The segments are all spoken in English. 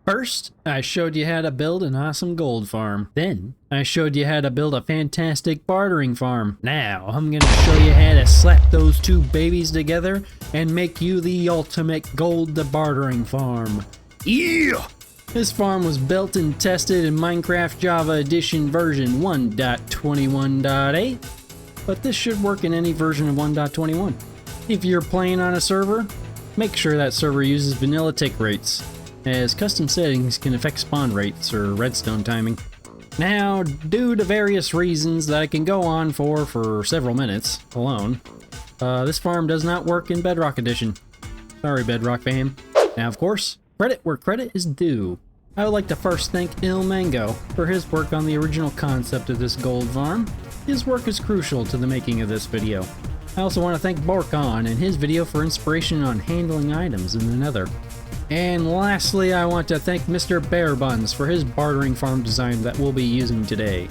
First, I showed you how to build an awesome gold farm. Then, I showed you how to build a fantastic bartering farm. Now, I'm gonna show you how to slap those two babies together and make you the ultimate gold bartering farm. Yeah! This farm was built and tested in Minecraft Java Edition version 1.21.8, but this should work in any version of 1.21. If you're playing on a server, make sure that server uses vanilla tick rates, as custom settings can affect spawn rates or redstone timing. Now, due to various reasons that I can go on for several minutes alone, this farm does not work in Bedrock Edition. Sorry, Bedrock fam. Now, of course, credit where credit is due. I would like to first thank ilmango for his work on the original concept of this gold farm. His work is crucial to the making of this video. I also want to thank Borkon and his video for inspiration on handling items in the Nether. And lastly, I want to thank Mr. Bearbuns for his bartering farm design that we'll be using today.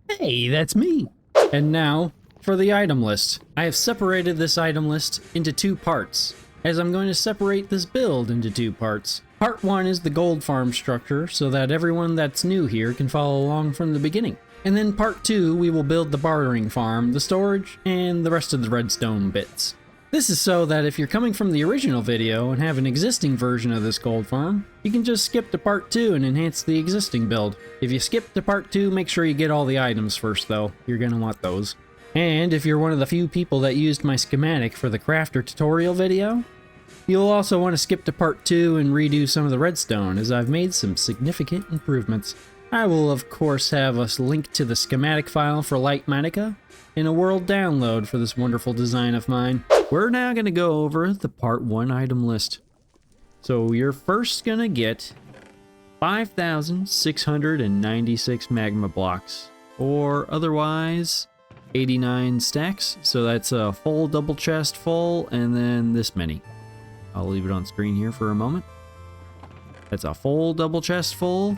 Hey, that's me! And now, for the item list. I have separated this item list into two parts, as I'm going to separate this build into two parts. Part 1 is the gold farm structure, so that everyone that's new here can follow along from the beginning. And then part 2, we will build the bartering farm, the storage, and the rest of the redstone bits. This is so that if you're coming from the original video and have an existing version of this gold farm, you can just skip to part 2 and enhance the existing build. If you skip to part 2, make sure you get all the items first though. You're gonna want those. And if you're one of the few people that used my schematic for the crafter tutorial video, you'll also want to skip to part 2 and redo some of the redstone, as I've made some significant improvements. I will of course have a link to the schematic file for Lightmatica in a world download for this wonderful design of mine. We're now going to go over the part 1 item list. So you're first going to get 5,696 magma blocks, or otherwise 89 stacks. So that's a full double chest full, and then this many. I'll leave it on screen here for a moment. That's a full double chest full,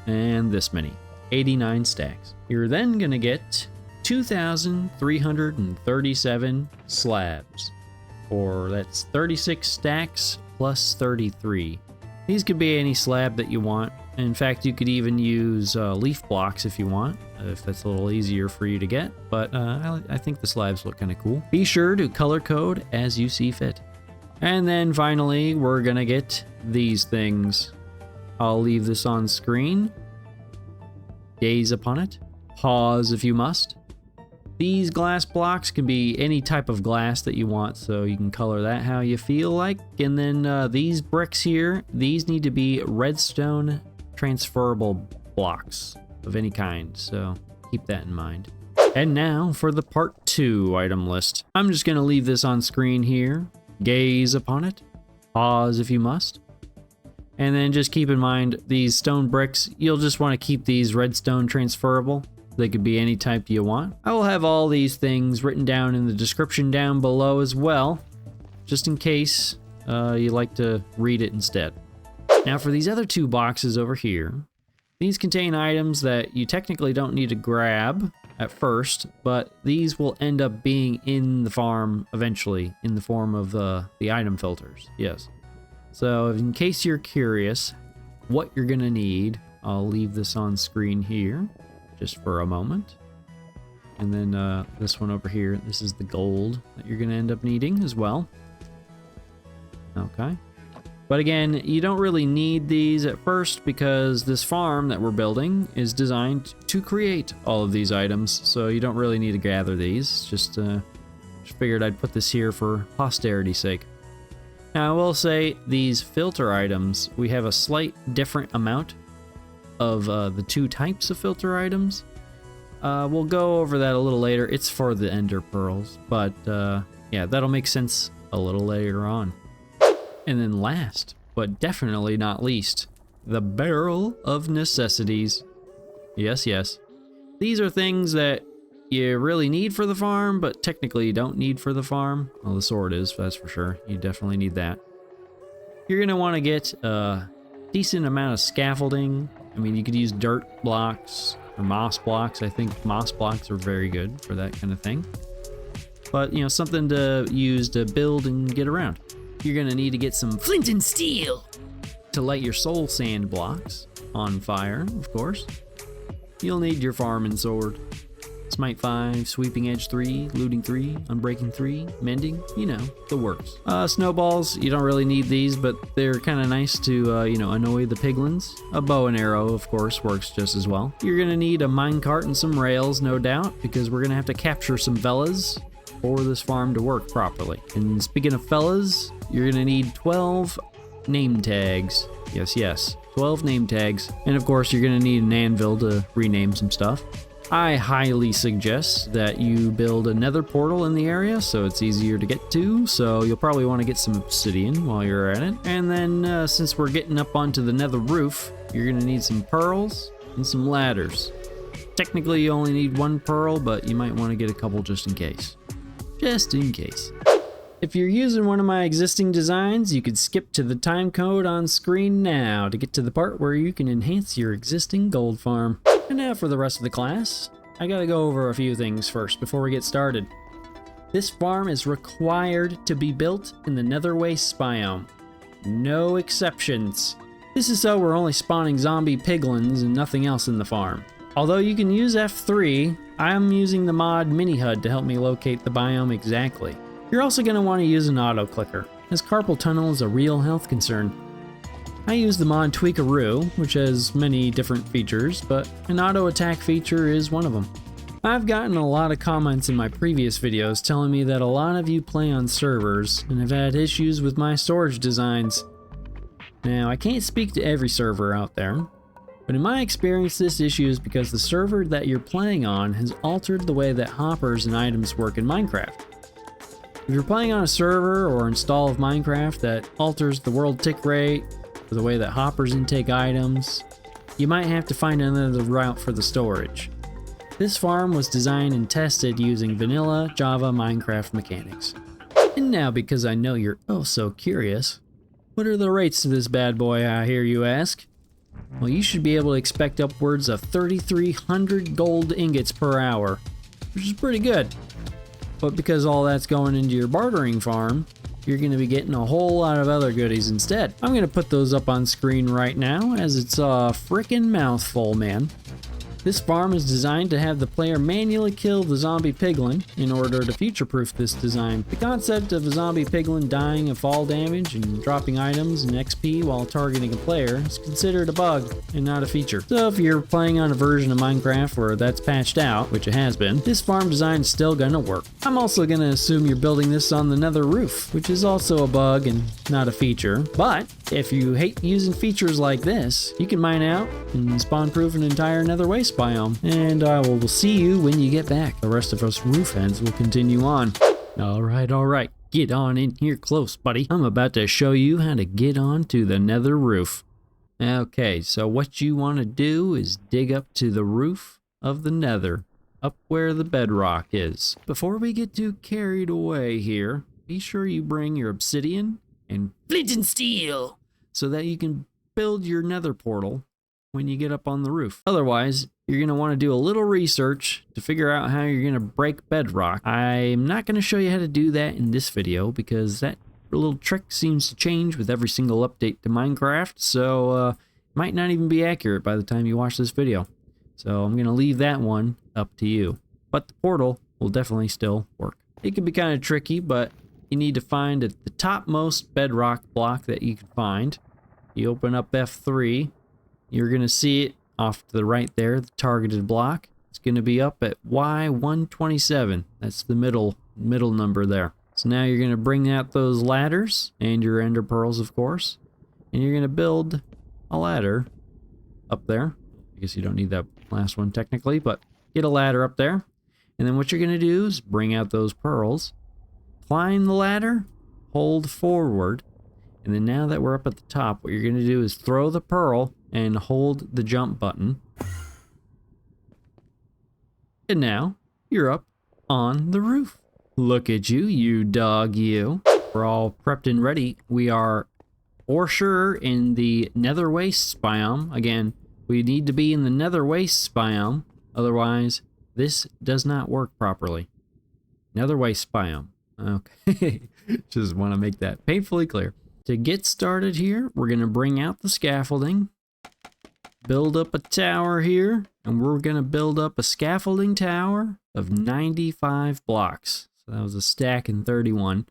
and this many. 89 stacks. You're then going to get 2,337 slabs, or that's 36 stacks plus 33. These could be any slab that you want. In fact, you could even use leaf blocks if you want, if that's a little easier for you to get, but I think the slabs look kind of cool. Be sure to color code as you see fit. And then finally, we're gonna get these things. I'll leave this on screen. Gaze upon it. Pause if you must. These glass blocks can be any type of glass that you want, so you can color that how you feel like. And then these bricks here, these need to be redstone transferable blocks of any kind, so keep that in mind. And now for the part 2 item list. I'm just gonna leave this on screen here. Gaze upon it. Pause if you must. And then just keep in mind, these stone bricks, you'll just want to keep these redstone transferable. They could be any type you want. I will have all these things written down in the description down below as well, just in case you like to read it instead. Now for these other 2 boxes over here, these contain items that you technically don't need to grab at first, but these will end up being in the farm eventually in the form of the item filters. Yes. So in case you're curious what you're gonna need, I'll leave this on screen here just for a moment. And then this one over here, this is the gold that you're gonna end up needing as well. Okay. But again, you don't really need these at first because this farm that we're building is designed to create all of these items, so you don't really need to gather these. Just figured I'd put this here for posterity's sake. Now I will say these filter items, we have a slight different amount of the 2 types of filter items. We'll go over that a little later. It's for the ender pearls, but yeah, that'll make sense a little later on. And then last, but definitely not least, the Barrel of Necessities. Yes, yes. These are things that you really need for the farm, but technically you don't need for the farm. Well, the sword is, that's for sure. You definitely need that. You're going to want to get a decent amount of scaffolding. I mean, you could use dirt blocks or moss blocks. I think moss blocks are very good for that kind of thing. But, you know, something to use to build and get around. You're gonna need to get some flint and steel. To light your soul sand blocks on fire, of course, you'll need your farming sword. Smite 5, Sweeping Edge 3, Looting 3, Unbreaking 3, Mending, you know, the works. Snowballs, you don't really need these, but they're kind of nice to, you know, annoy the piglins. A bow and arrow, of course, works just as well. You're gonna need a minecart and some rails, no doubt, because we're gonna have to capture some fellas for this farm to work properly. And speaking of fellas, you're gonna need 12 name tags. Yes, 12 name tags. And of course, you're gonna need an anvil to rename some stuff. I highly suggest that you build a nether portal in the area so it's easier to get to, so you'll probably want to get some obsidian while you're at it. And then since we're getting up onto the nether roof, you're going to need some pearls and some ladders. Technically you only need one pearl, but you might want to get a couple just in case. Just in case. If you're using one of my existing designs, you could skip to the time code on screen now to get to the part where you can enhance your existing gold farm. And now for the rest of the class, I gotta go over a few things first before we get started. This farm is required to be built in the nether waste biome. No exceptions. This is so we're only spawning zombie piglins and nothing else in the farm. Although you can use F3, I'm using the mod mini HUD to help me locate the biome exactly. You're also going to want to use an auto clicker, as carpal tunnel is a real health concern. I use the mod Tweakaroo, which has many different features, but an auto attack feature is one of them. I've gotten a lot of comments in my previous videos telling me that a lot of you play on servers and have had issues with my storage designs. Now, I can't speak to every server out there, but in my experience this issue is because the server that you're playing on has altered the way that hoppers and items work in Minecraft. If you're playing on a server or install of Minecraft that alters the world tick rate, or the way that hoppers intake items, you might have to find another route for the storage. This farm was designed and tested using vanilla Java Minecraft mechanics. And now, because I know you're oh so curious, what are the rates to this bad boy, I hear you ask? Well, you should be able to expect upwards of 3,300 gold ingots per hour, which is pretty good. But because all that's going into your bartering farm, you're going to be getting a whole lot of other goodies instead. I'm going to put those up on screen right now, as it's a frickin' mouthful, man. This farm is designed to have the player manually kill the zombie piglin in order to future-proof this design. The concept of a zombie piglin dying of fall damage and dropping items and XP while targeting a player is considered a bug and not a feature. So if you're playing on a version of Minecraft where that's patched out, which it has been, this farm design is still gonna work. I'm also gonna assume you're building this on the Nether Roof, which is also a bug and not a feature. But if you hate using features like this, you can mine out and spawn-proof an entire Nether waste biome, and I will see you when you get back. The rest of us roof heads will continue on. Alright, get on in here close, buddy. I'm about to show you how to get on to the Nether Roof. Okay, so what you want to do is dig up to the roof of the Nether, up where the bedrock is. Before we get too carried away here, be sure you bring your obsidian and flint and steel so that you can build your Nether portal when you get up on the roof. Otherwise, you're going to want to do a little research to figure out how you're going to break bedrock. I'm not going to show you how to do that in this video because that little trick seems to change with every single update to Minecraft, so it might not even be accurate by the time you watch this video. So I'm going to leave that one up to you. But the portal will definitely still work. It can be kind of tricky, but you need to find the topmost bedrock block that you can find. You open up F3. You're going to see it off to the right there, the targeted block. It's going to be up at Y127. That's the middle number there. So now you're going to bring out those ladders and your ender pearls, of course. And you're going to build a ladder up there. I guess you don't need that last one technically, but get a ladder up there. And then what you're going to do is bring out those pearls, climb the ladder, hold forward. And then now that we're up at the top, what you're going to do is throw the pearl and hold the jump button. And now you're up on the roof. Look at you, you dog, you. We're all prepped and ready. We are for sure in the Nether Wastes biome. Again, we need to be in the Nether Wastes biome. Otherwise, this does not work properly. Nether Wastes biome. Okay. Just want to make that painfully clear. To get started here, we're going to bring out the scaffolding, build up a tower here, and we're going to build up a scaffolding tower of 95 blocks. So that was a stack in 31.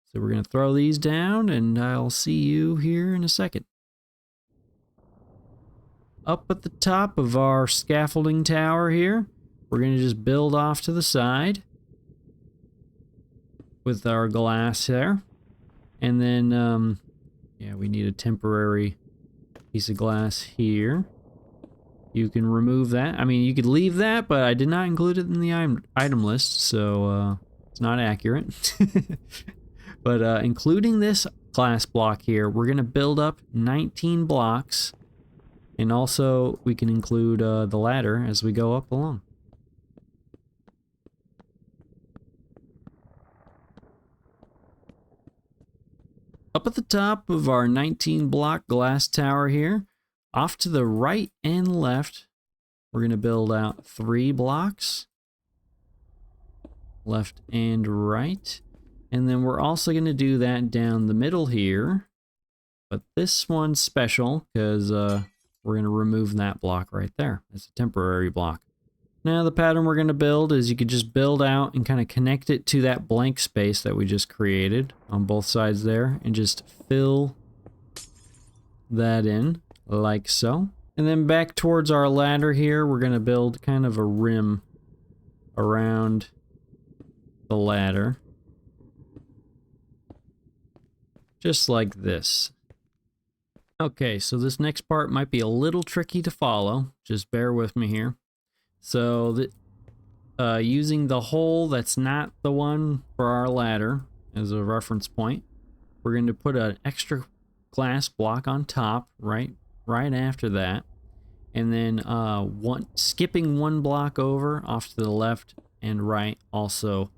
So we're going to throw these down, and I'll see you here in a second. Up at the top of our scaffolding tower here, we're going to just build off to the side with our glass there. And then, yeah, we need a temporary piece of glass here. You can remove that. I mean, you could leave that, but I did not include it in the item list, so it's not accurate. But including this glass block here, we're going to build up 19 blocks. And also, we can include the ladder as we go up along. Up at the top of our 19 block glass tower here, off to the right and left, we're going to build out 3 blocks. Left and right. And then we're also going to do that down the middle here. But this one's special because we're going to remove that block right there. It's a temporary block. Now the pattern we're going to build is you could just build out and kind of connect it to that blank space that we just created on both sides there and just fill that in like so. And then back towards our ladder here, we're going to build kind of a rim around the ladder. Just like this. Okay, so this next part might be a little tricky to follow. Just bear with me here. So, using the hole that's not the one for our ladder as a reference point, we're going to put an extra glass block on top right after that. And then skipping one block over off to the left and right, also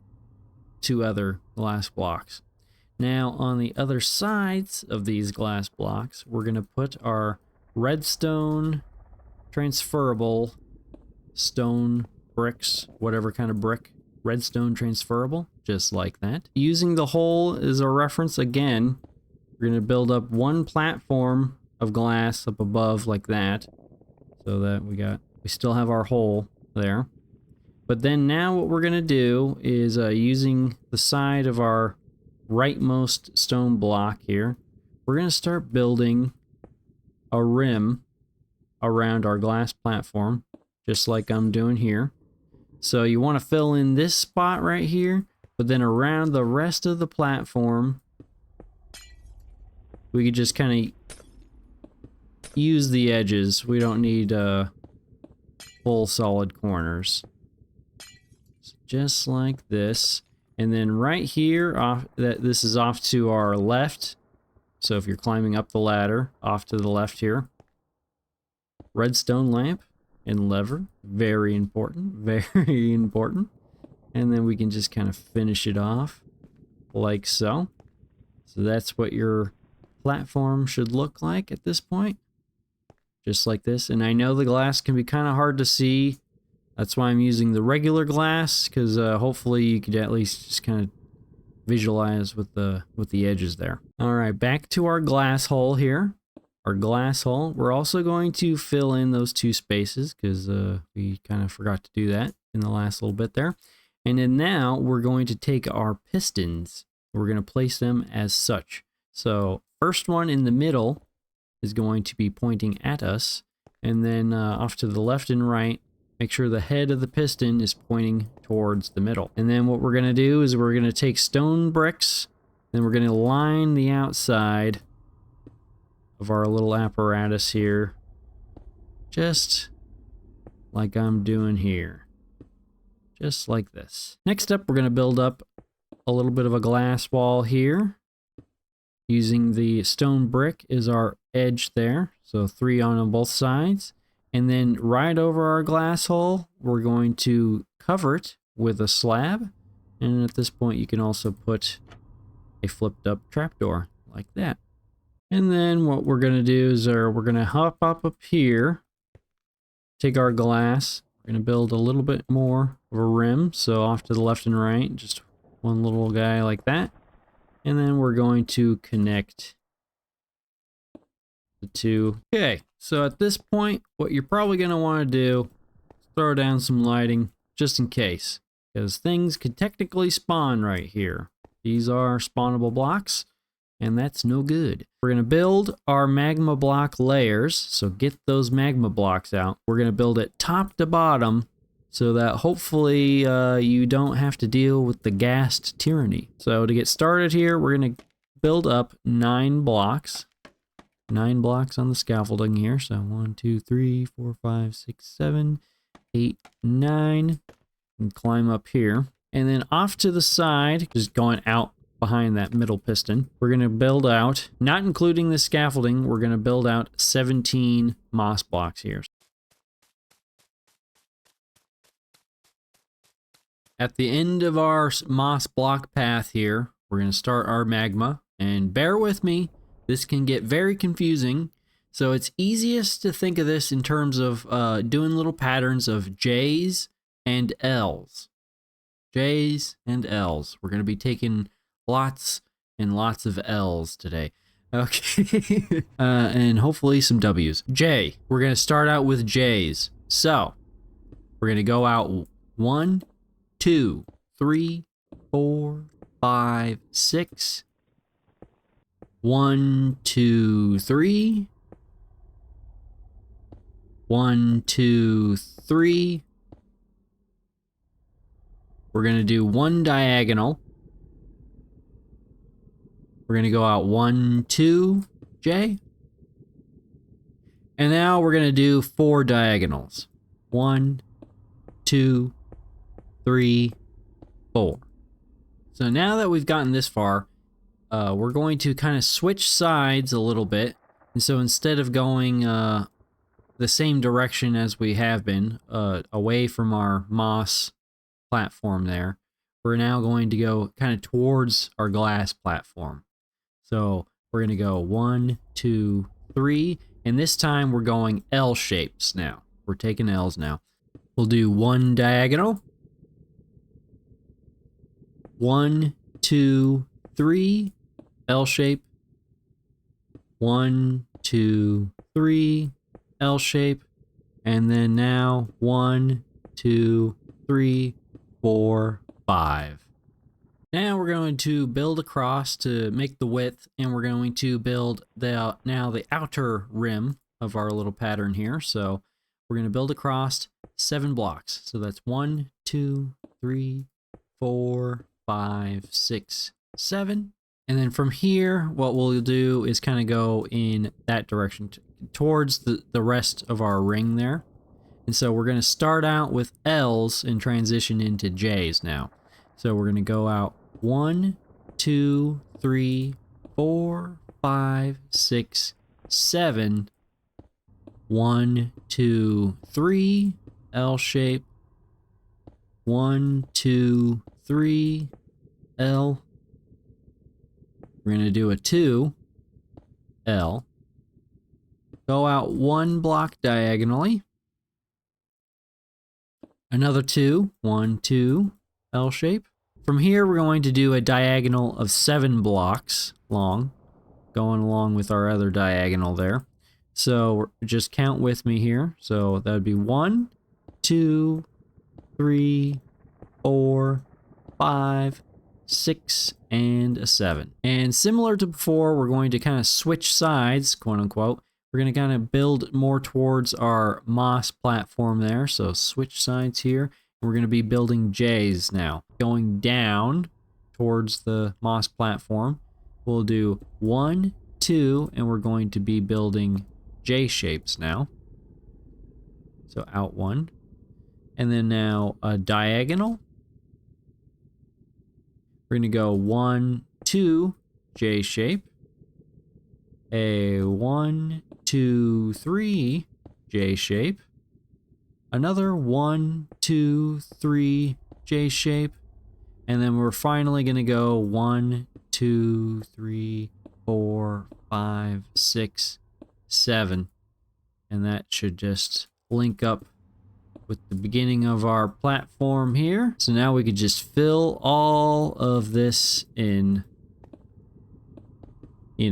2 other glass blocks. Now, on the other sides of these glass blocks, we're going to put our redstone transferable stone bricks, whatever kind of brick, redstone transferable, just like that. Using the hole as a reference again, we're going to build up 1 platform of glass up above like that, so that we still have our hole there. But then now what we're going to do is using the side of our rightmost stone block here, we're going to start building a rim around our glass platform, just like I'm doing here. So you want to fill in this spot right here, but then around the rest of the platform, we could just kind of use the edges. We don't need full solid corners. So just like this. And then right here, this is off to our left. So if you're climbing up the ladder, off to the left here. Redstone lamp and lever. Very important. Very important. And then we can just kind of finish it off like so. So that's what your platform should look like at this point. Just like this. And I know the glass can be kind of hard to see. That's why I'm using the regular glass, because hopefully you could at least just kind of visualize with the edges there. All right, back to our glass hole here. Our glass hole. We're also going to fill in those 2 spaces because we kind of forgot to do that in the last little bit there. And then now we're going to take our pistons. We're going to place them as such. So first one in the middle is going to be pointing at us, and then off to the left and right, make sure the head of the piston is pointing towards the middle. And then what we're going to do is we're going to take stone bricks, and we're going to line the outside of our little apparatus here, just like I'm doing here. Just like this. Next up, we're going to build up a little bit of a glass wall here, using the stone brick as our edge there. So 3 on both sides. And then right over our glass hole, we're going to cover it with a slab. And at this point, you can also put a flipped up trapdoor like that. And then what we're going to do is we're going to hop up here, take our glass. We're going to build a little bit more of a rim. So off to the left and right, just one little guy like that. And then we're going to connect the 2. Okay, so at this point, what you're probably going to want to do is throw down some lighting just in case, because things could technically spawn right here. These are spawnable blocks, and that's no good. We're going to build our magma block layers, so get those magma blocks out. We're going to build it top to bottom so that hopefully you don't have to deal with the ghast tyranny. So to get started here, we're going to build up 9 blocks. 9 blocks on the scaffolding here. So 1, 2, 3, 4, 5, 6, 7, 8, 9. And climb up here. And then off to the side, just going out behind that middle piston, we're going to build out, not including the scaffolding, we're going to build out 17 moss blocks here. At the end of our moss block path here, we're going to start our magma. And bear with me, this can get very confusing. So it's easiest to think of this in terms of doing little patterns of J's and L's. J's and L's. We're going to be taking lots and lots of L's today. Okay. And hopefully some W's. J. We're going to start out with J's. So we're going to go out 1, 2, 3, 4, 5, 6. 1, 2, 3. 1, 2, 3. We're going to do 1 diagonal. We're going to go out 1, 2, J. And now we're going to do 4 diagonals. 1, 2, 3, 4. So now that we've gotten this far, we're going to kind of switch sides a little bit. And so instead of going the same direction as we have been, away from our moss platform there, we're now going to go kind of towards our glass platform. So we're going to go 1, 2, 3, and this time we're going L shapes now. We're taking L's now. We'll do 1 diagonal. 1, 2, 3, L shape. 1, 2, 3, L shape. And then now 1, 2, 3, 4, 5. Now we're going to build across to make the width, and we're going to build now the outer rim of our little pattern here. So we're going to build across 7 blocks. So that's 1, 2, 3, 4, 5, 6, 7. And then from here, what we'll do is kind of go in that direction towards the rest of our ring there. And so we're going to start out with L's and transition into J's now. So we're going to go out 1, 2, 3, 4, 5, 6, 7. 1, 2, 3, L shape. 1, 2, 3, L. We're going to do a 2, L. Go out 1 block diagonally. Another 2, 1, 2, L shape. From here, we're going to do a diagonal of 7 blocks long, going along with our other diagonal there. So just count with me here. So that would be 1, 2, 3, 4, 5, 6, and a 7. And similar to before, we're going to kind of switch sides, quote unquote. We're going to kind of build more towards our moss platform there. So switch sides here. We're going to be building J's now. Going down towards the moss platform, we'll do 1, 2, and we're going to be building J shapes now. So out 1. And then now a diagonal. We're going to go 1, 2, J shape. A 1, 2, 3, J shape. Another 1, 2, 3, J shape. And then we're finally going to go 1, 2, 3, 4, 5, 6, 7. And that should just link up with the beginning of our platform here. So now we could just fill all of this in, you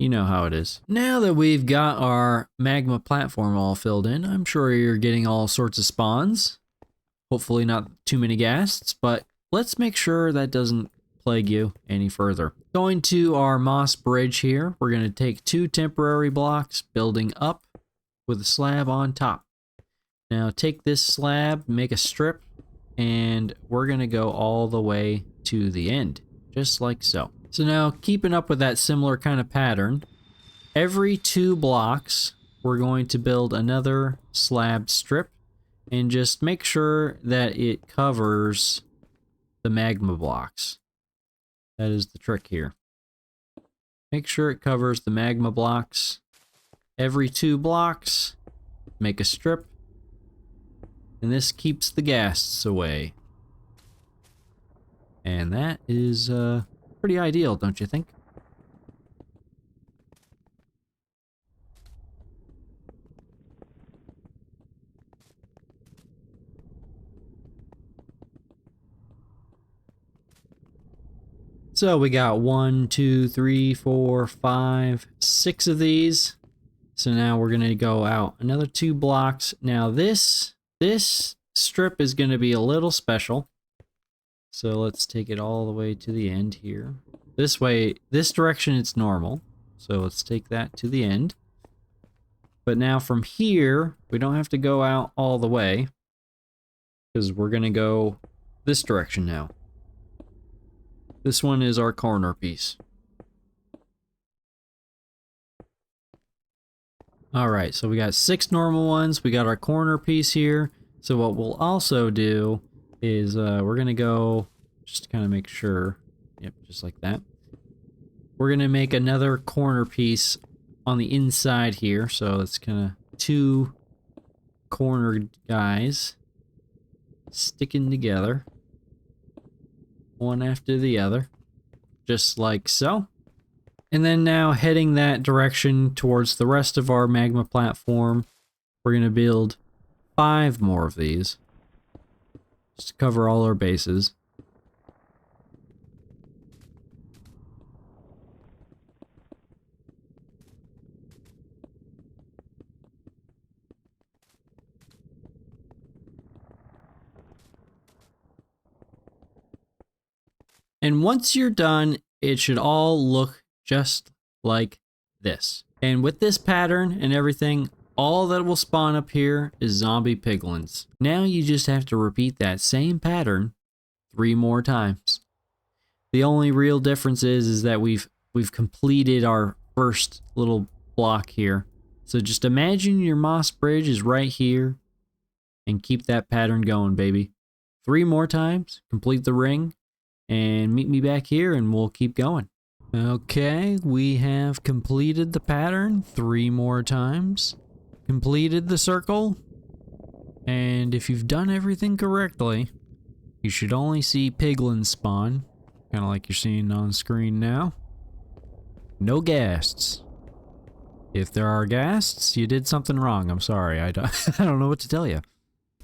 You know how it is. Now that we've got our magma platform all filled in, I'm sure you're getting all sorts of spawns. Hopefully not too many ghasts, but let's make sure that doesn't plague you any further. Going to our moss bridge here, we're going to take 2 temporary blocks, building up with a slab on top. Now take this slab, make a strip, and we're going to go all the way to the end, just like so. So now, keeping up with that similar kind of pattern, every 2 blocks, we're going to build another slab strip, and just make sure that it covers the magma blocks. That is the trick here. Make sure it covers the magma blocks. Every 2 blocks, make a strip, and this keeps the ghasts away. And that is pretty ideal, don't you think? So we got 1, 2, 3, 4, 5, 6 of these. So now we're gonna go out another 2 blocks. Now this strip is gonna be a little special. So let's take it all the way to the end here. This way, this direction it's normal. So let's take that to the end. But now from here, we don't have to go out all the way, because we're gonna go this direction now. This one is our corner piece. Alright, so we got 6 normal ones, we got our corner piece here. So what we'll also do is we're gonna go, just to kind of make sure, yep, just like that. We're gonna make another corner piece on the inside here, so it's kind of 2 cornered guys sticking together, one after the other, just like so. And then now heading that direction towards the rest of our magma platform, we're gonna build 5 more of these, just to cover all our bases. And once you're done, it should all look just like this. And with this pattern and everything, all that will spawn up here is zombie piglins. Now you just have to repeat that same pattern 3 more times. The only real difference is that we've completed our first little block here. So just imagine your moss bridge is right here, and keep that pattern going, baby. 3 more times, complete the ring, and meet me back here and we'll keep going. Okay, we have completed the pattern 3 more times, completed the circle, and if you've done everything correctly, you should only see piglins spawn, kind of like you're seeing on screen now. No ghasts. If there are ghasts, you did something wrong. I'm sorry, I don't know what to tell you.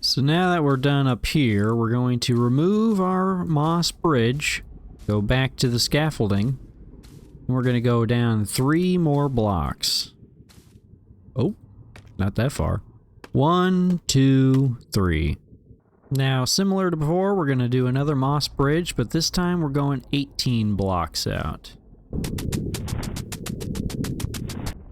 So now that we're done up here, we're going to remove our moss bridge, go back to the scaffolding, and we're going to go down 3 more blocks. Oh, not that far. 1, 2, 3. Now, similar to before, we're going to do another moss bridge, but this time we're going 18 blocks out.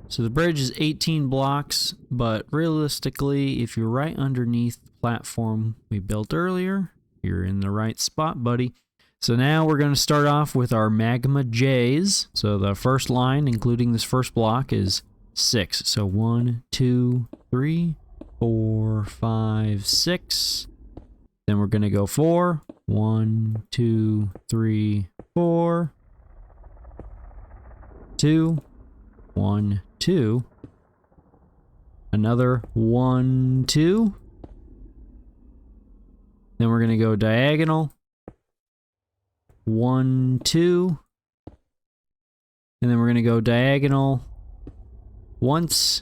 So the bridge is 18 blocks, but realistically, if you're right underneath the platform we built earlier, you're in the right spot, buddy. So now we're going to start off with our magma J's. So the first line, including this first block, is 6. So 1, 2, 3, 4, 5, 6. Then we're going to go 4. 1, 2, 3, 4. 2. 1, 2. Another 1, 2. Then we're going to go diagonal. 1, 2. And then we're going to go diagonal once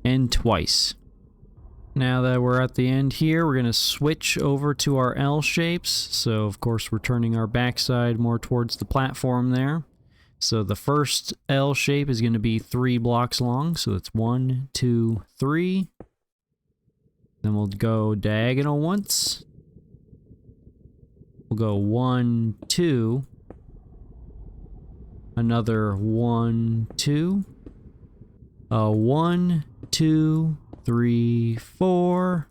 and twice. Now that we're at the end here, we're going to switch over to our L shapes. So, of course, we're turning our backside more towards the platform there. So the first L shape is going to be 3 blocks long. So that's 1, 2, 3. Then we'll go diagonal once. We'll go 1, 2. Another 1, 2. 1, 2, 3, 4.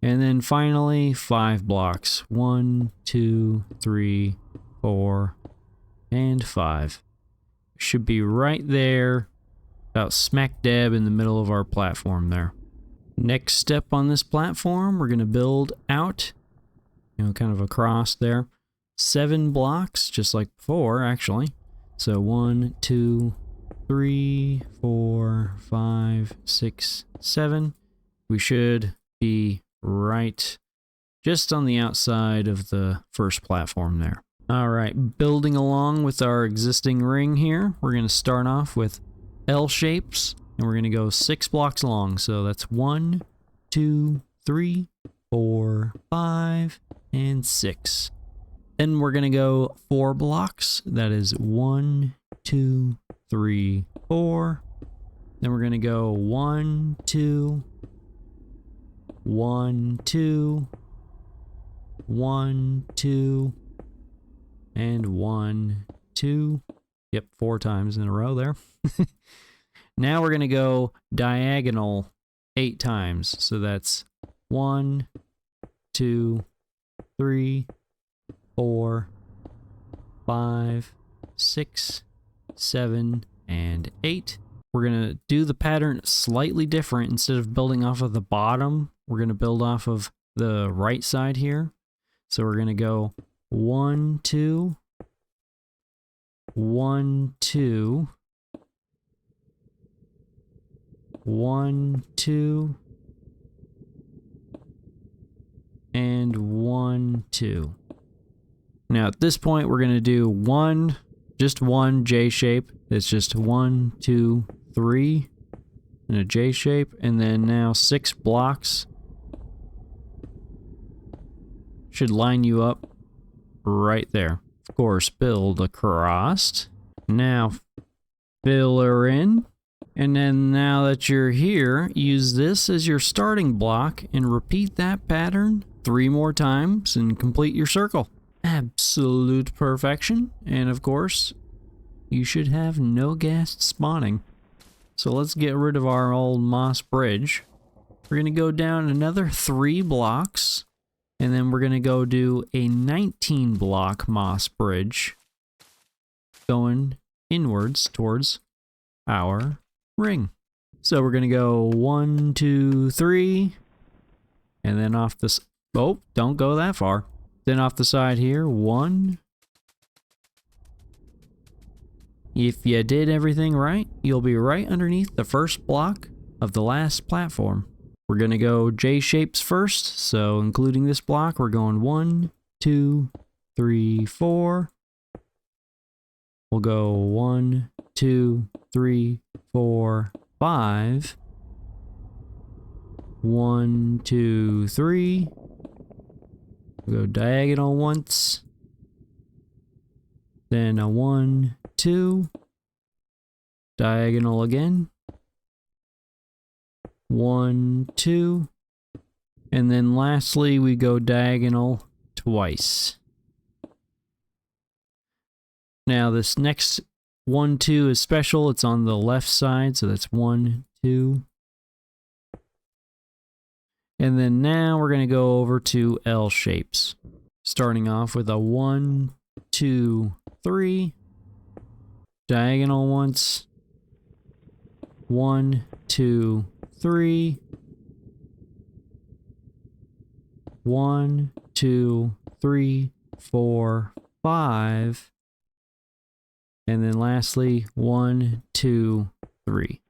And then finally 5 blocks. 1, 2, 3, 4, and 5. Should be right there, about smack dab in the middle of our platform there. Next step on this platform, we're going to build out, kind of across there, 7 blocks, just like before, actually. So 1, 2, 3, 4, 5, 6, 7. We should be right just on the outside of the first platform there. All right, building along with our existing ring here, we're going to start off with L shapes, and we're going to go 6 blocks long. So that's 1, 2, 3, 4, 5, and 6. Then we're going to go 4 blocks. That is 1, 2, 3, 4. Then we're going to go 1, 2, 1, 2, 1, 2, and 1, 2. Yep, 4 times in a row there. Now we're going to go diagonal 8 times. So that's 1, 2, 3, 4, 5, 6, 7, and 8. We're going to do the pattern slightly different. Instead of building off of the bottom, we're going to build off of the right side here. So we're going to go 1, 2, 1, 2, 1, 2, and 1, 2. Now at this point we're going to do just one J shape. It's just 1, 2, 3 in a J shape, and then now 6 blocks should line you up right there. Of course, build across. Now fill her in. And then now that you're here, use this as your starting block and repeat that pattern 3 more times and complete your circle. Absolute perfection. And of course, you should have no ghasts spawning. So let's get rid of our old moss bridge. We're going to go down another 3 blocks. And then we're going to go do a 19 block moss bridge going inwards towards our ring. So we're going to go 1, 2, 3, and then off this, oh, don't go that far. Then off the side here, 1. If you did everything right, you'll be right underneath the first block of the last platform. We're going to go J shapes first, so including this block, we're going 1, 2, 3, 4. We'll go 1, 2, 3, 4, 5. 1, 2, 3. We'll go diagonal once. Then a 1, 2. Diagonal again. 1, 2. And then lastly, we go diagonal twice. Now this next 1, 2 is special. It's on the left side, so that's 1, 2. And then now we're going to go over to L shapes. Starting off with a 1, 2, 3. Diagonal once. 1, 2, 3. 1, 2, 3, 4, 5. And then lastly, 1, 2, 3.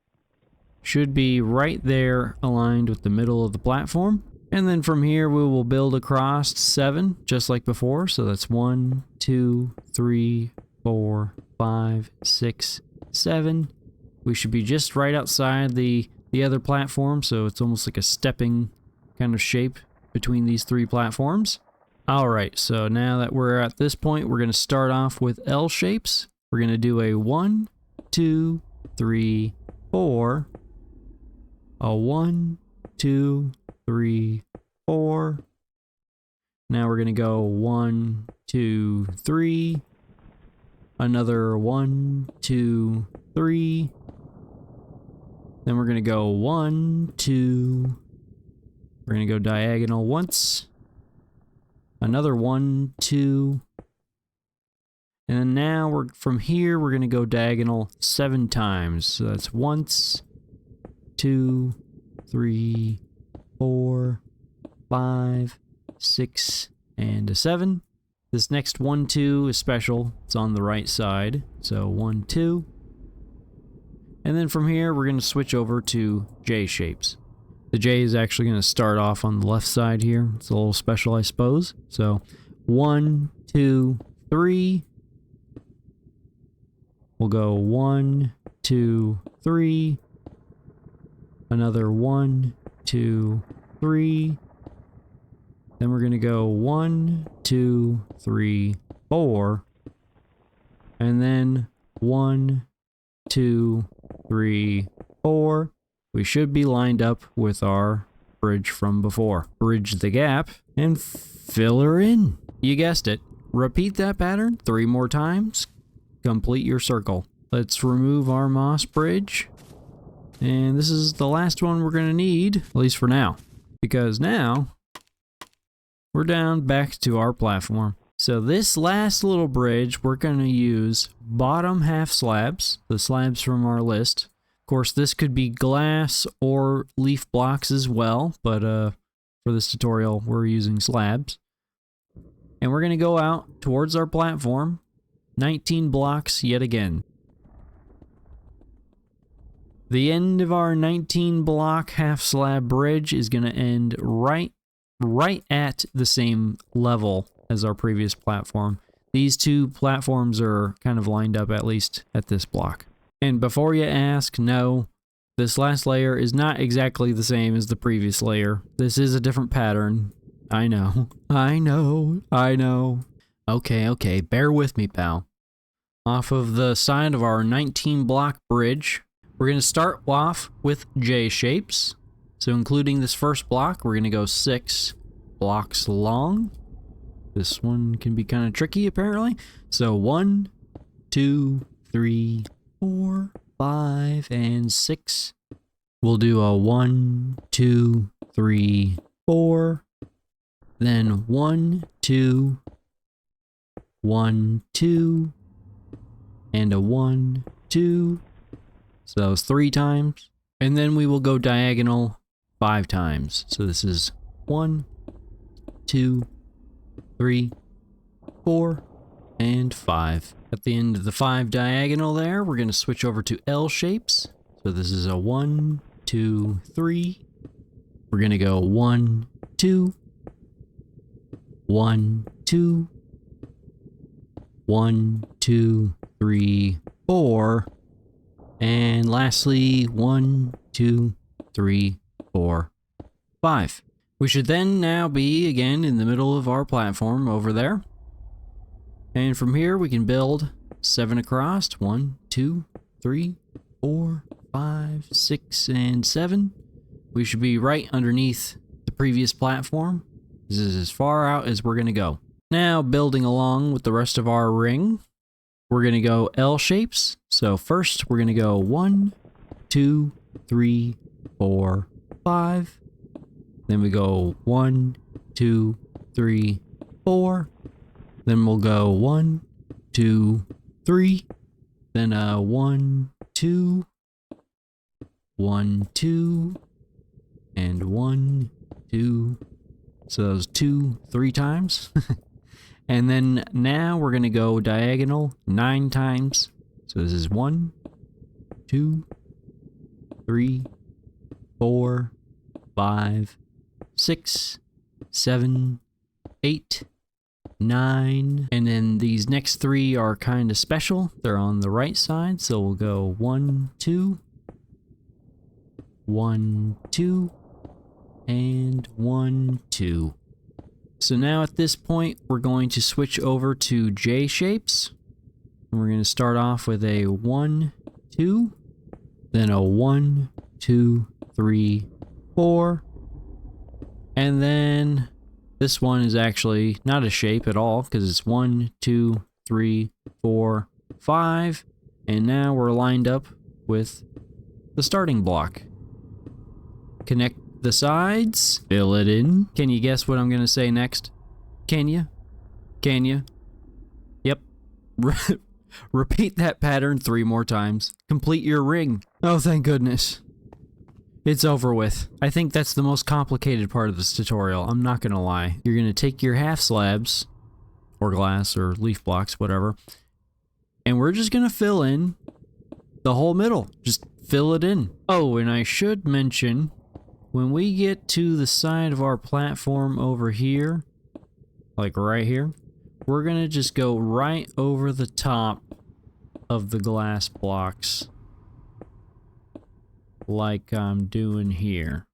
Should be right there aligned with the middle of the platform. And then from here we will build across 7, just like before. So that's 1, 2, 3, 4, 5, 6, 7. We should be just right outside the other platform, so it's almost like a stepping kind of shape between these 3 platforms. Alright, so now that we're at this point, we're going to start off with L shapes. we're going to do a 1, 2, 3, 4. A 1, 2, 3, 4. Now we're going to go 1, 2, 3. Another 1, 2, 3. Then we're going to go 1, 2. We're going to go diagonal once. Another 1, 2. And then now from here we're going to go diagonal 7 times. So that's once, 2, 3, 4, 5, 6, and a 7. This next 1, 2 is special. It's on the right side. So 1, 2. And then from here, we're going to switch over to J shapes. The J is actually going to start off on the left side here. It's a little special, I suppose. So 1, 2, 3. We'll go 1, 2, 3. Another 1, 2, 3. Then we're going to go 1, 2, 3, 4. And then 1, 2, 3, 4. We should be lined up with our bridge from before. Bridge the gap and fill her in. You guessed it. Repeat that pattern 3 more times. Complete your circle. Let's remove our moss bridge. And this is the last one we're going to need, at least for now. Because now we're down back to our platform. So this last little bridge, we're going to use bottom half slabs, the slabs from our list. Of course, this could be glass or leaf blocks as well, but for this tutorial, we're using slabs. And we're going to go out towards our platform, 19 blocks yet again. The end of our 19 block half slab bridge is going to end right at the same level as our previous platform. These two platforms are kind of lined up, at least at this block. And before you ask, no, this last layer is not exactly the same as the previous layer. This is a different pattern. I know. Okay, bear with me, pal. Off of the side of our 19 block bridge, we're going to start off with J shapes. So including this first block, we're going to go 6 blocks long. This one can be kind of tricky, apparently. So 1, 2, 3, 4, 5, and 6. We'll do a 1, 2, 3, 4. Then 1, 2, 1, 2, and a 1, 2. So that was 3 times. And then we will go diagonal 5 times. So this is 1, 2, 3, 4, and 5. At the end of the 5 diagonal there, we're going to switch over to L shapes. So this is a 1, 2, 3. We're going to go 1, 2, 1, 2, 1, 2, 3, 4. And lastly, 1, 2, 3, 4, 5. We should then now be again in the middle of our platform over there. And from here we can build 7 across. 1, 2, 3, 4, 5, 6, and 7. We should be right underneath the previous platform. This is as far out as we're going to go. Now building along with the rest of our ring, we're going to go L shapes. So first we're going to go 1, 2, 3, 4, 5. Then we go 1, 2, 3, 4. Then we'll go 1, 2, 3. Then 1, 2, 1, 2, and 1, 2. So those 2, 3 times. And then now we're going to go diagonal 9 times. So this is 1, 2, 3, 4, 5, 6, 7, 8, 9. And then these next 3 are kind of special. They're on the right side. So we'll go 1, 2, 1, 2, and 1, 2. So now at this point, we're going to switch over to J shapes. And we're going to start off with a 1, 2, then a 1, 2, 3, 4. And then this one is actually not a shape at all because it's 1, 2, 3, 4, 5. And now we're lined up with the starting block. Connect the sides, fill it in. Can you guess what I'm going to say next? Can you? Can you? Yep. Repeat that pattern 3 more times. Complete your ring. Oh, thank goodness. It's over with. I think that's the most complicated part of this tutorial. I'm not gonna lie. You're gonna take your half slabs, or glass, or leaf blocks, whatever, and we're just gonna fill in the whole middle. Just fill it in. Oh, and I should mention, when we get to the side of our platform over here, like right here, we're gonna just go right over the top of the glass blocks, like I'm doing here.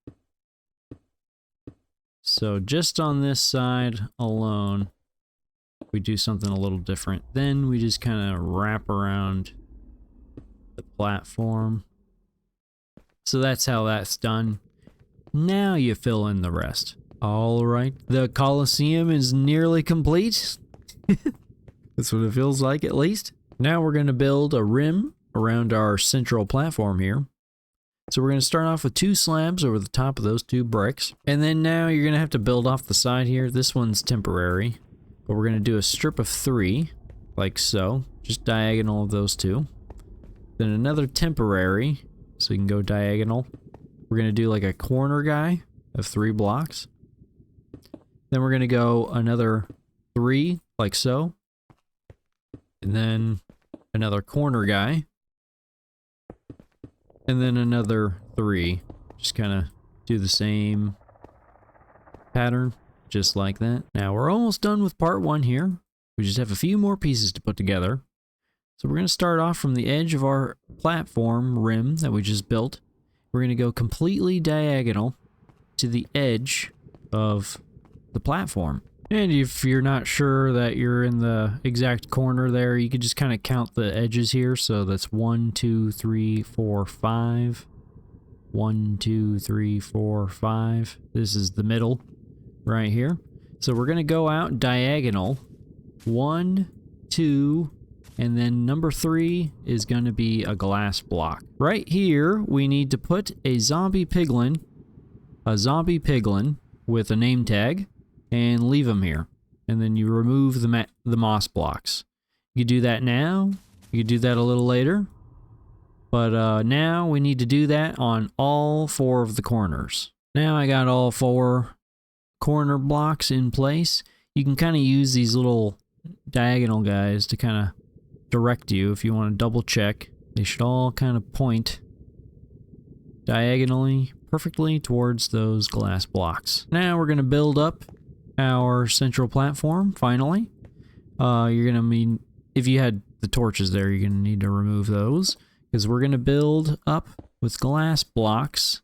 So just on this side alone, we do something a little different. Then we just kind of wrap around the platform. So that's how that's done. Now you fill in the rest. All right, the Colosseum is nearly complete. That's what it feels like, at least. Now we're going to build a rim around our central platform here. So we're going to start off with 2 slabs over the top of those 2 bricks. And then now you're going to have to build off the side here. This one's temporary. But we're going to do a strip of 3, like so. Just diagonal of those 2. Then another temporary, so you can go diagonal. We're going to do like a corner guy of 3 blocks. Then we're going to go another 3, like so. And then another corner guy. And then another 3. Just kind of do the same pattern, just like that. Now we're almost done with part 1 here. We just have a few more pieces to put together. So we're going to start off from the edge of our platform rim that we just built. We're going to go completely diagonal to the edge of the platform. And if you're not sure that you're in the exact corner there, you can just kind of count the edges here. So that's 1, 2, 3, 4, 5. 1, 2, 3, 4, 5. This is the middle right here. So we're going to go out diagonal. 1, 2, and then number 3 is going to be a glass block. Right here, we need to put a zombie piglin with a name tag, and leave them here. And then you remove the moss blocks. You can do that now. You can do that a little later. But now we need to do that on all 4 of the corners. Now I got all 4 corner blocks in place. You can kind of use these little diagonal guys to kind of direct you if you want to double check. They should all kind of point diagonally perfectly towards those glass blocks. Now we're going to build up our central platform, finally. You're going to need, if you had the torches there, you're going to need to remove those, because we're going to build up with glass blocks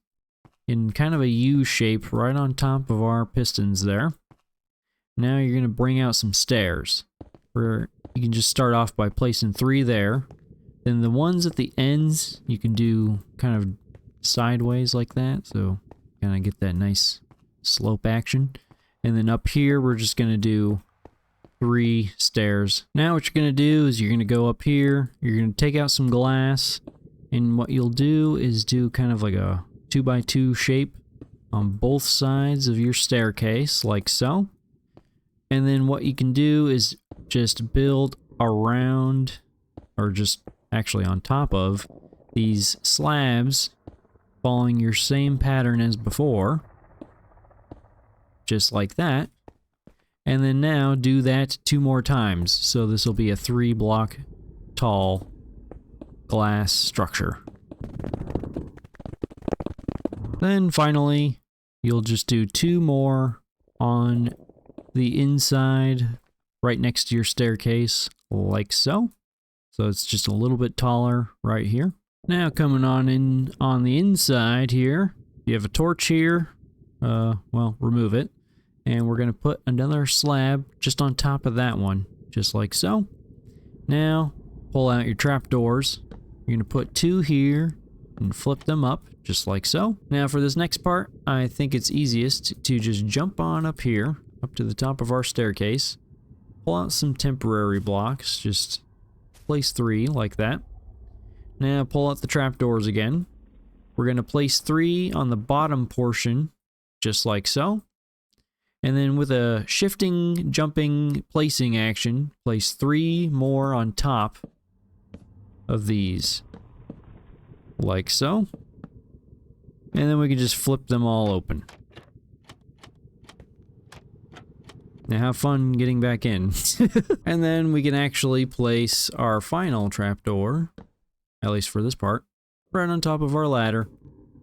in kind of a U shape right on top of our pistons there. Now you're going to bring out some stairs, where you can just start off by placing 3 there. Then the ones at the ends, you can do kind of sideways like that, so kind of get that nice slope action. And then up here, we're just going to do 3 stairs. Now what you're going to do is you're going to go up here, you're going to take out some glass, and what you'll do is do kind of like a 2x2 shape on both sides of your staircase, like so. And then what you can do is just build around, or just actually on top of, these slabs, following your same pattern as before. Just like that. And then now do that 2 more times. So this will be a 3 block tall glass structure. Then finally, you'll just do 2 more on the inside right next to your staircase, like so. So it's just a little bit taller right here. Now coming on in on the inside here, you have a torch here. Well, remove it. And we're going to put another slab just on top of that one, just like so. Now, pull out your trapdoors. You're gonna put 2 here and flip them up, just like so. Now for this next part, I think it's easiest to just jump on up here, up to the top of our staircase. Pull out some temporary blocks, just place 3 like that. Now pull out the trapdoors again. We're gonna place 3 on the bottom portion, just like so. And then with a shifting, jumping, placing action, place 3 more on top of these. Like so. And then we can just flip them all open. Now have fun getting back in. And then we can actually place our final trapdoor, at least for this part, right on top of our ladder,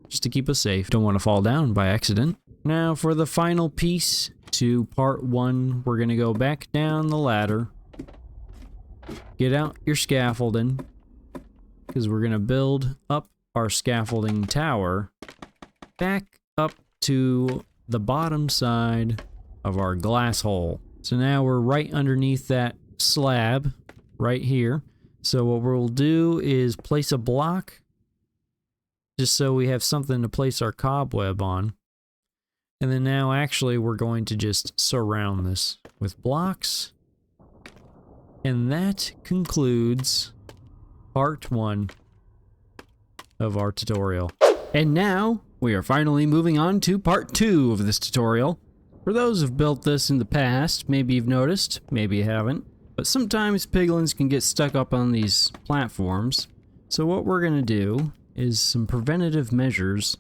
just to keep us safe. Don't want to fall down by accident. Now for the final piece to part 1, we're going to go back down the ladder. Get out your scaffolding, because we're going to build up our scaffolding tower back up to the bottom side of our glass hole. So now we're right underneath that slab right here. So what we'll do is place a block just so we have something to place our cobweb on. And then now actually we're going to just surround this with blocks. And that concludes part 1 of our tutorial. And now we are finally moving on to part 2 of this tutorial. For those who've built this in the past, maybe you've noticed, maybe you haven't, but sometimes piglins can get stuck up on these platforms. So what we're going to do is some preventative measures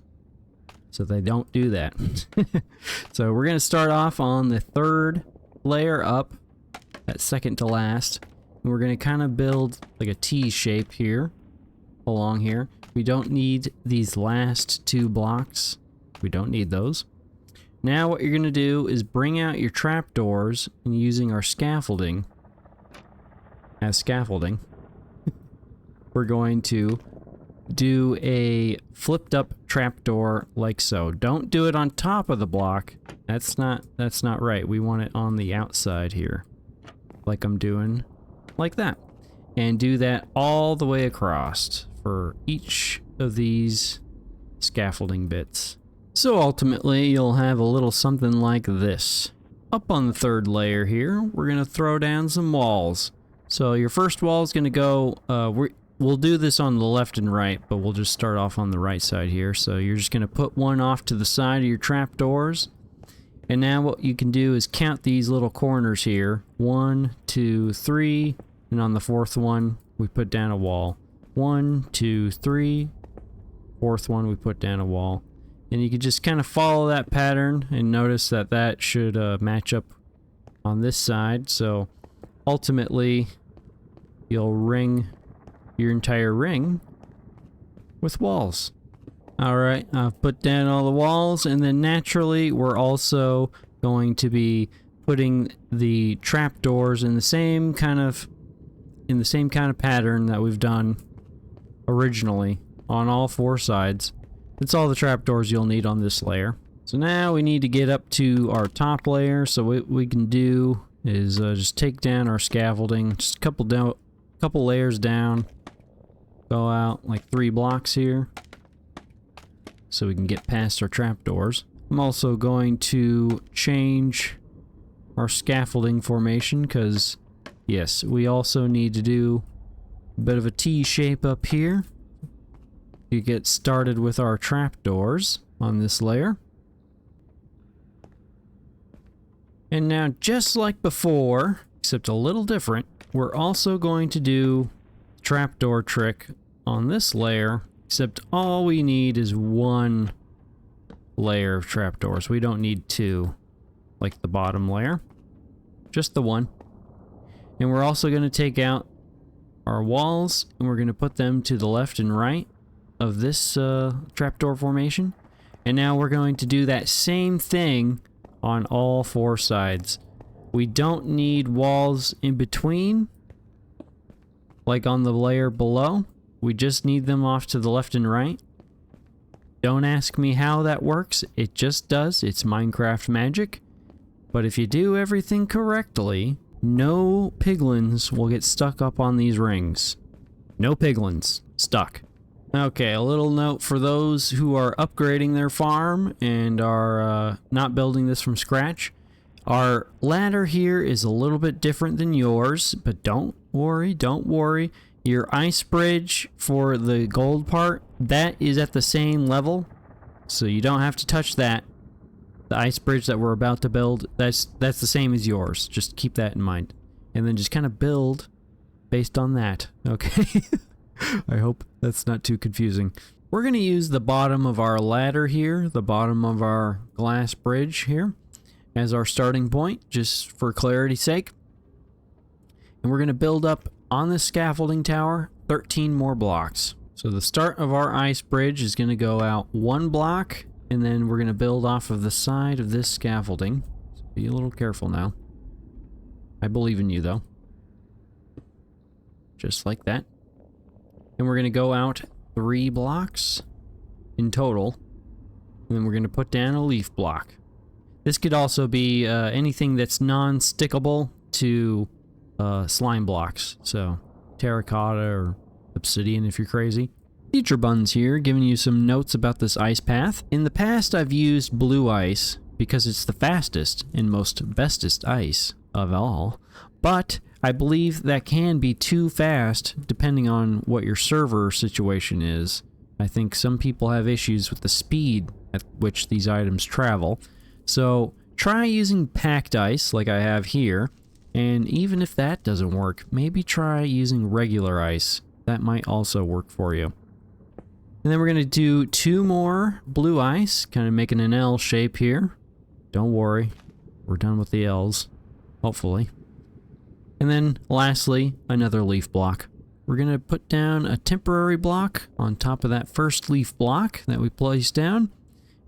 so they don't do that. So we're going to start off on the 3rd layer up, that second to last, and we're going to kind of build like a T shape here, along here. We don't need these last 2 blocks. We don't need those. Now what you're going to do is bring out your trapdoors, and using our scaffolding as scaffolding, we're going to do a flipped up trapdoor like so. Don't do it on top of the block. That's not right. We want it on the outside here, like I'm doing, like that. And do that all the way across for each of these scaffolding bits. So ultimately, you'll have a little something like this. Up on the 3rd layer here, we're going to throw down some walls. So your first wall is going to go, we'll do this on the left and right, but we'll just start off on the right side here. So you're just going to put one off to the side of your trapdoors. And now what you can do is count these little corners here. 1, 2, 3, and on the 4th one, we put down a wall. 1, 2, 3, 4th one, we put down a wall. And you can just kind of follow that pattern and notice that that should match up on this side. So ultimately, you'll ring your entire ring with walls. Alright, I've put down all the walls, and then naturally we're also going to be putting the trapdoors in the same kind of pattern that we've done originally on all 4 sides. That's all the trapdoors you'll need on this layer. So now we need to get up to our top layer. So what we can do is just take down our scaffolding, just a couple layers down. Go out like 3 blocks here, so we can get past our trapdoors. I'm also going to change our scaffolding formation because, yes, we also need to do a bit of a T shape up here. You get started with our trapdoors on this layer. And now, just like before, except a little different, we're also going to do the trapdoor trick on this layer, except all we need is 1 layer of trapdoors. We don't need 2, like the bottom layer. Just the 1. And we're also going to take out our walls, and we're going to put them to the left and right of this trapdoor formation. And now we're going to do that same thing on all 4 sides. We don't need walls in between, like on the layer below. We just need them off to the left and right. Don't ask me how that works. It just does. It's Minecraft magic. But if you do everything correctly, no piglins will get stuck up on these rings. No piglins. Stuck. Okay, a little note for those who are upgrading their farm and are not building this from scratch. Our ladder here is a little bit different than yours, but don't worry, don't worry. Your ice bridge for the gold part, that is at the same level, so you don't have to touch that. The ice bridge that we're about to build, that's the same as yours. Just keep that in mind. And then just kind of build based on that, okay? I hope that's not too confusing. We're going to use the bottom of our ladder here, the bottom of our glass bridge here, as our starting point, just for clarity's sake. And we're going to build up on this scaffolding tower 13 more blocks. So the start of our ice bridge is going to go out 1 block, and then we're going to build off of the side of this scaffolding. So be a little careful now. I believe in you, though. Just like that. And we're going to go out 3 blocks in total. And then we're going to put down a leaf block. This could also be anything that's non-stickable to slime blocks. So terracotta or obsidian if you're crazy. Future Buns here, giving you some notes about this ice path. In the past, I've used blue ice because it's the fastest and most bestest ice of all. But I believe that can be too fast depending on what your server situation is. I think some people have issues with the speed at which these items travel. So try using packed ice like I have here. And even if that doesn't work, maybe try using regular ice. That might also work for you. And then we're going to do 2 more blue ice, kind of making an L shape here. Don't worry, we're done with the L's, hopefully. And then lastly, another leaf block. We're going to put down a temporary block on top of that first leaf block that we placed down.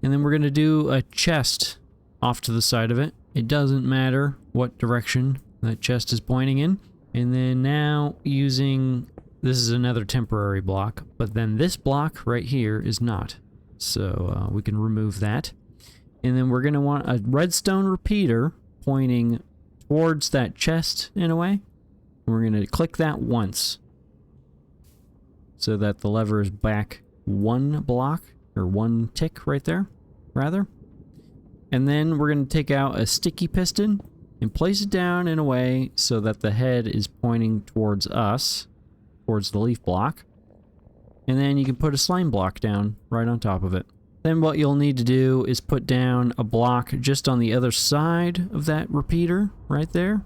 And then we're going to do a chest off to the side of it. It doesn't matter what direction that chest is pointing in. And then now using... This is another temporary block, but then this block right here is not. So we can remove that. And then we're going to want a redstone repeater pointing towards that chest in a way. And we're going to click that once so that the lever is back 1 block, or 1 tick right there, rather. And then we're going to take out a sticky piston and place it down in a way so that the head is pointing towards us. Towards the leaf block, and then you can put a slime block down right on top of it. Then what you'll need to do is put down a block just on the other side of that repeater right there,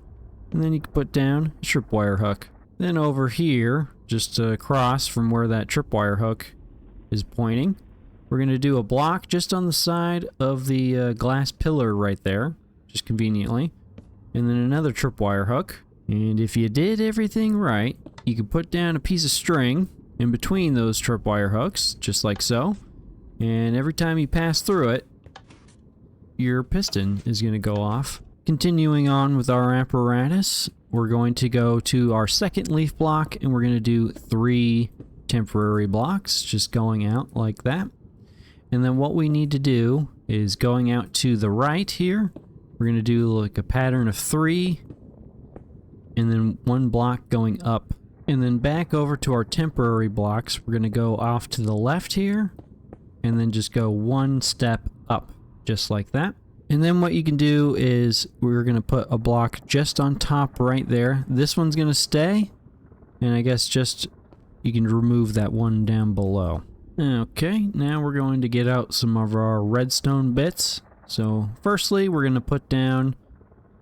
and then you can put down a tripwire hook. Then over here, just across from where that tripwire hook is pointing, we're going to do a block just on the side of the glass pillar right there, just conveniently, and then another tripwire hook. And if you did everything right, you could put down a piece of string in between those tripwire hooks, just like so. And every time you pass through it, your piston is going to go off. Continuing on with our apparatus, we're going to go to our second leaf block, and we're going to do 3 temporary blocks, just going out like that. And then what we need to do is going out to the right here, we're going to do like a pattern of 3, and then 1 block going up. And then back over to our temporary blocks, we're going to go off to the left here, and then just go 1 step up, just like that. And then what you can do is we're going to put a block just on top right there. This one's going to stay, and I guess just you can remove that one down below. Okay, now we're going to get out some of our redstone bits. So firstly, we're going to put down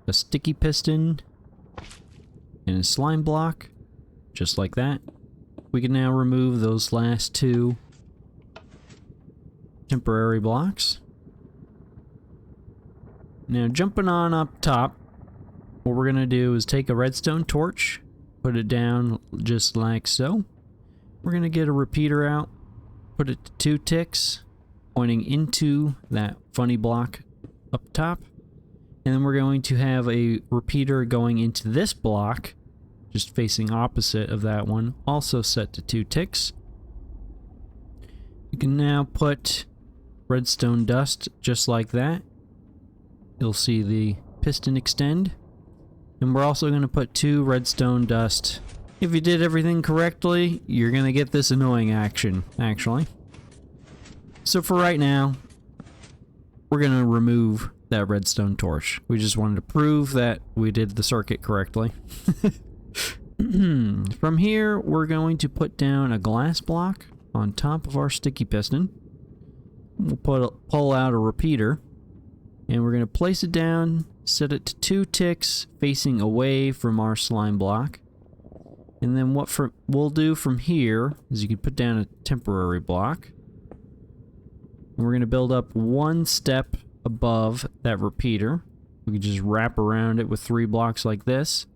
a sticky piston and a slime block, just like that. We can now remove those last 2 temporary blocks. Now jumping on up top, what we're going to do is take a redstone torch, put it down just like so. We're going to get a repeater out, put it to 2 ticks, pointing into that funny block up top. And then we're going to have a repeater going into this block, just facing opposite of that one, also set to 2 ticks. You can now put redstone dust just like that. You'll see the piston extend. And we're also going to put 2 redstone dust If you did everything correctly, you're gonna get this annoying action, actually. So for right now, we're gonna remove that redstone torch. We just wanted to prove that we did the circuit correctly. From here, we're going to put down a glass block on top of our sticky piston. We'll pull out a repeater, and we're going to place it down, set it to 2 ticks facing away from our slime block. And then what we'll do from here is you can put down a temporary block. And we're going to build up 1 step above that repeater. We can just wrap around it with 3 blocks like this.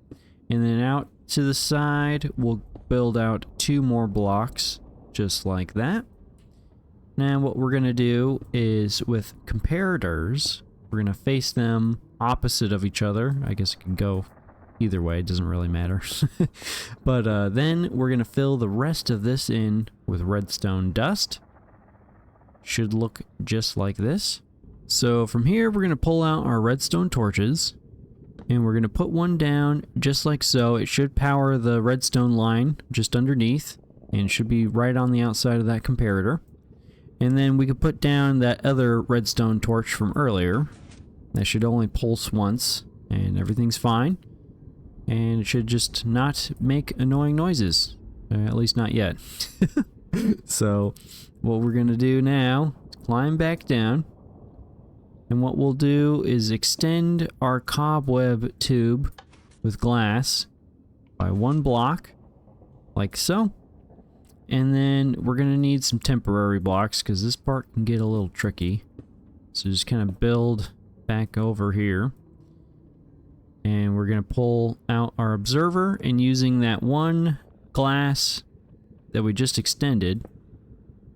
And then out to the side, we'll build out 2 more blocks, just like that. Now what we're going to do is with comparators, we're going to face them opposite of each other. I guess it can go either way, it doesn't really matter. But then we're going to fill the rest of this in with redstone dust. Should look just like this. So from here, we're going to pull out our redstone torches. And we're going to put one down just like so. It should power the redstone line just underneath. And it should be right on the outside of that comparator. And then we could put down that other redstone torch from earlier. That should only pulse once. And everything's fine. And it should just not make annoying noises. At least not yet. So what we're going to do now is climb back down. And what we'll do is extend our cobweb tube with glass by 1 block, like so. And then we're going to need some temporary blocks because this part can get a little tricky. So just kind of build back over here. And we're going to pull out our observer, and using that 1 glass that we just extended,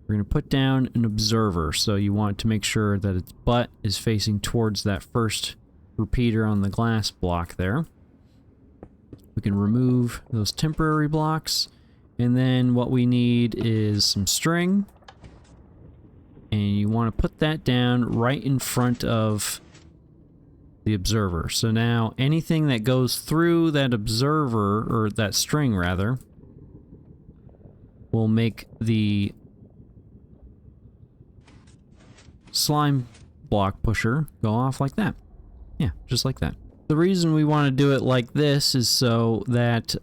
we're going to put down an observer. So you want to make sure that its butt is facing towards that first repeater on the glass block there. We can remove those temporary blocks. And then what we need is some string. And you want to put that down right in front of the observer. So now anything that goes through that observer, or that string rather, will make the slime block pusher go off like that. Yeah, just like that. The reason we want to do it like this is so that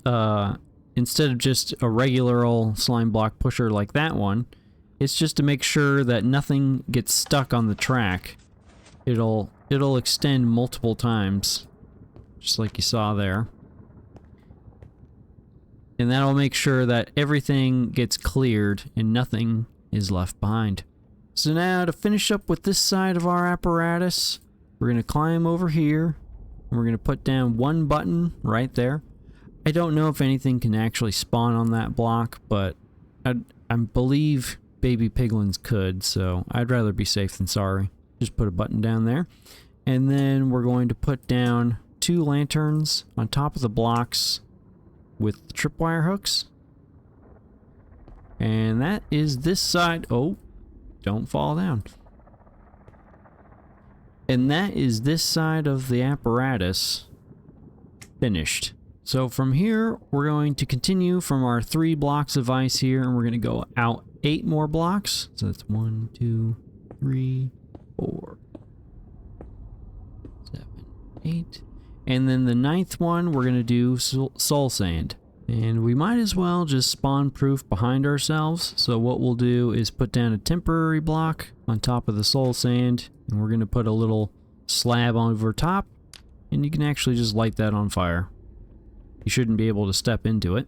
instead of just a regular old slime block pusher like that one, it's just to make sure that nothing gets stuck on the track. It'll extend multiple times, just like you saw there. And that'll make sure that everything gets cleared and nothing is left behind. So now to finish up with this side of our apparatus, we're going to climb over here, and we're going to put down 1 button right there. I don't know if anything can actually spawn on that block, but I believe baby piglins could, so I'd rather be safe than sorry. Just put a button down there. And then we're going to put down 2 lanterns on top of the blocks with the tripwire hooks. And that is this side. Oh, don't fall down. And that is this side of the apparatus finished. So from here, we're going to continue from our 3 blocks of ice here, and we're going to go out 8 more blocks. So that's 1, 2, 3, 4, 7, 8. And then the 9th one, we're going to do soul sand. And we might as well just spawn proof behind ourselves. So what we'll do is put down a temporary block on top of the soul sand, and we're going to put a little slab over top, and you can actually just light that on fire. You shouldn't be able to step into it.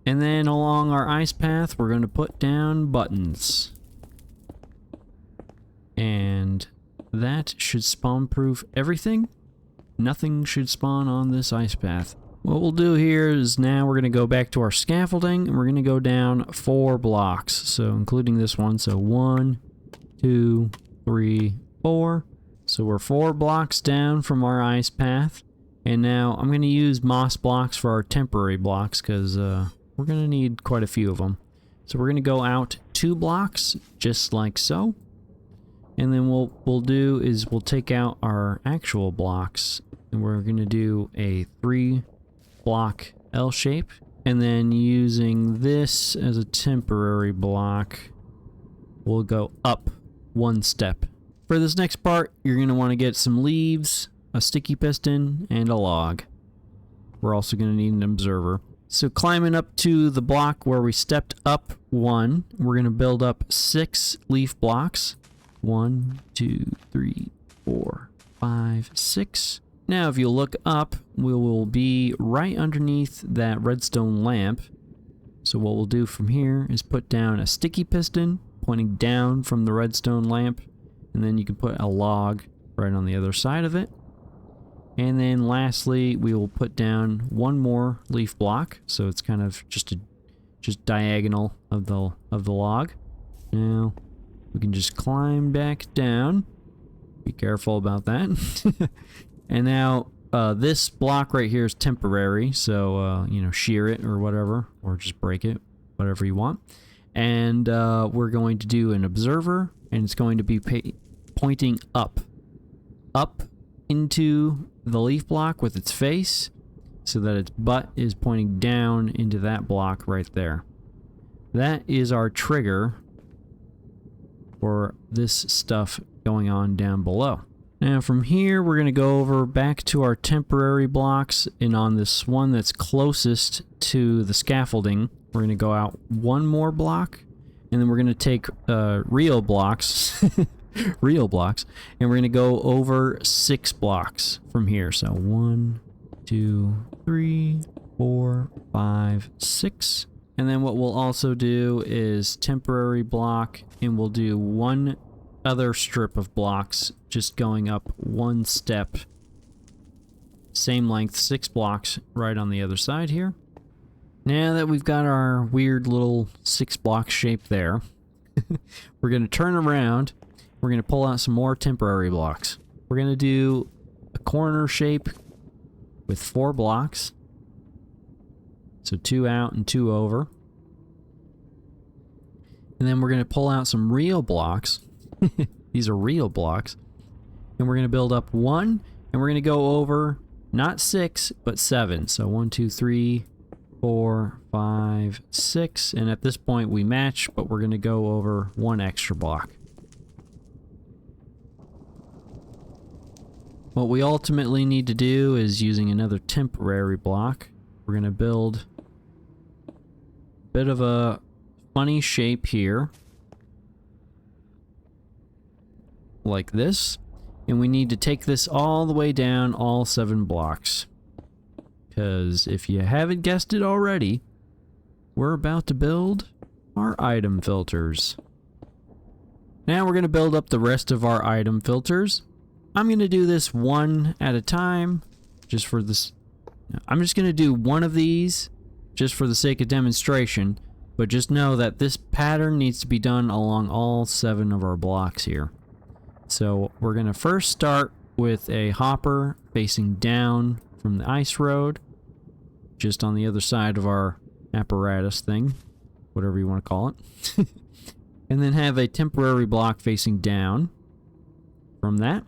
And then along our ice path, we're going to put down buttons. And that should spawn proof everything. Nothing should spawn on this ice path. What we'll do here is now we're going to go back to our scaffolding, and we're going to go down 4 blocks. So including this one. So 1, 2, 3, 4. So we're 4 blocks down from our ice path. And now I'm going to use moss blocks for our temporary blocks because we're going to need quite a few of them. So we're going to go out 2 blocks just like so. And then what we'll do is we'll take out our actual blocks, and we're going to do a 3 block L shape And then using this as a temporary block, we'll go up one step. For this next part, you're going to want to get some leaves, a sticky piston, and a log. We're also going to need an observer. So climbing up to the block where we stepped up one, we're going to build up 6 leaf blocks. 1, 2, 3, 4, 5, 6. Now if you look up, we will be right underneath that redstone lamp. So what we'll do from here is put down a sticky piston pointing down from the redstone lamp, and then you can put a log right on the other side of it. And then lastly, we will put down one more leaf block, so it's kind of just diagonal of the log. Now we can just climb back down. Be careful about that. And now this block right here is temporary, so you know, shear it or whatever, or just break it, whatever you want. And we're going to do an observer, and it's going to be pointing up into the leaf block with its face, so that its butt is pointing down into that block right there. That is our trigger for this stuff going on down below. Now from here, we're going to go over back to our temporary blocks, and on this one that's closest to the scaffolding, we're going to go out one more block, and then we're going to take real blocks, real blocks, and we're going to go over 6 blocks from here. So 1, 2, 3, 4, 5, 6. And then what we'll also do is temporary block, and we'll do one other strip of blocks just going up one step, same length, 6 blocks right on the other side here. Now that we've got our weird little 6 block shape there, we're going to turn around. We're going to pull out some more temporary blocks. We're going to do a corner shape with 4 blocks, so 2 out and 2 over. And then we're going to pull out some real blocks. These are real blocks. And we're going to build up 1, and we're going to go over not 6, but 7. So 1, 2, 3, 4, 5, 6. And at this point we match, but we're going to go over 1 extra block. What we ultimately need to do is, using another temporary block, we're going to build a bit of a funny shape here, like this, and we need to take this all the way down all 7 blocks, because if you haven't guessed it already, we're about to build our item filters. Now we're going to build up the rest of our item filters. I'm going to do this one at a time, just for this. I'm just going to do one of these just for the sake of demonstration, but just know that this pattern needs to be done along all 7 of our blocks here. So we're going to first start with a hopper facing down from the ice road, just on the other side of our apparatus thing, whatever you want to call it. And then have a temporary block facing down from that.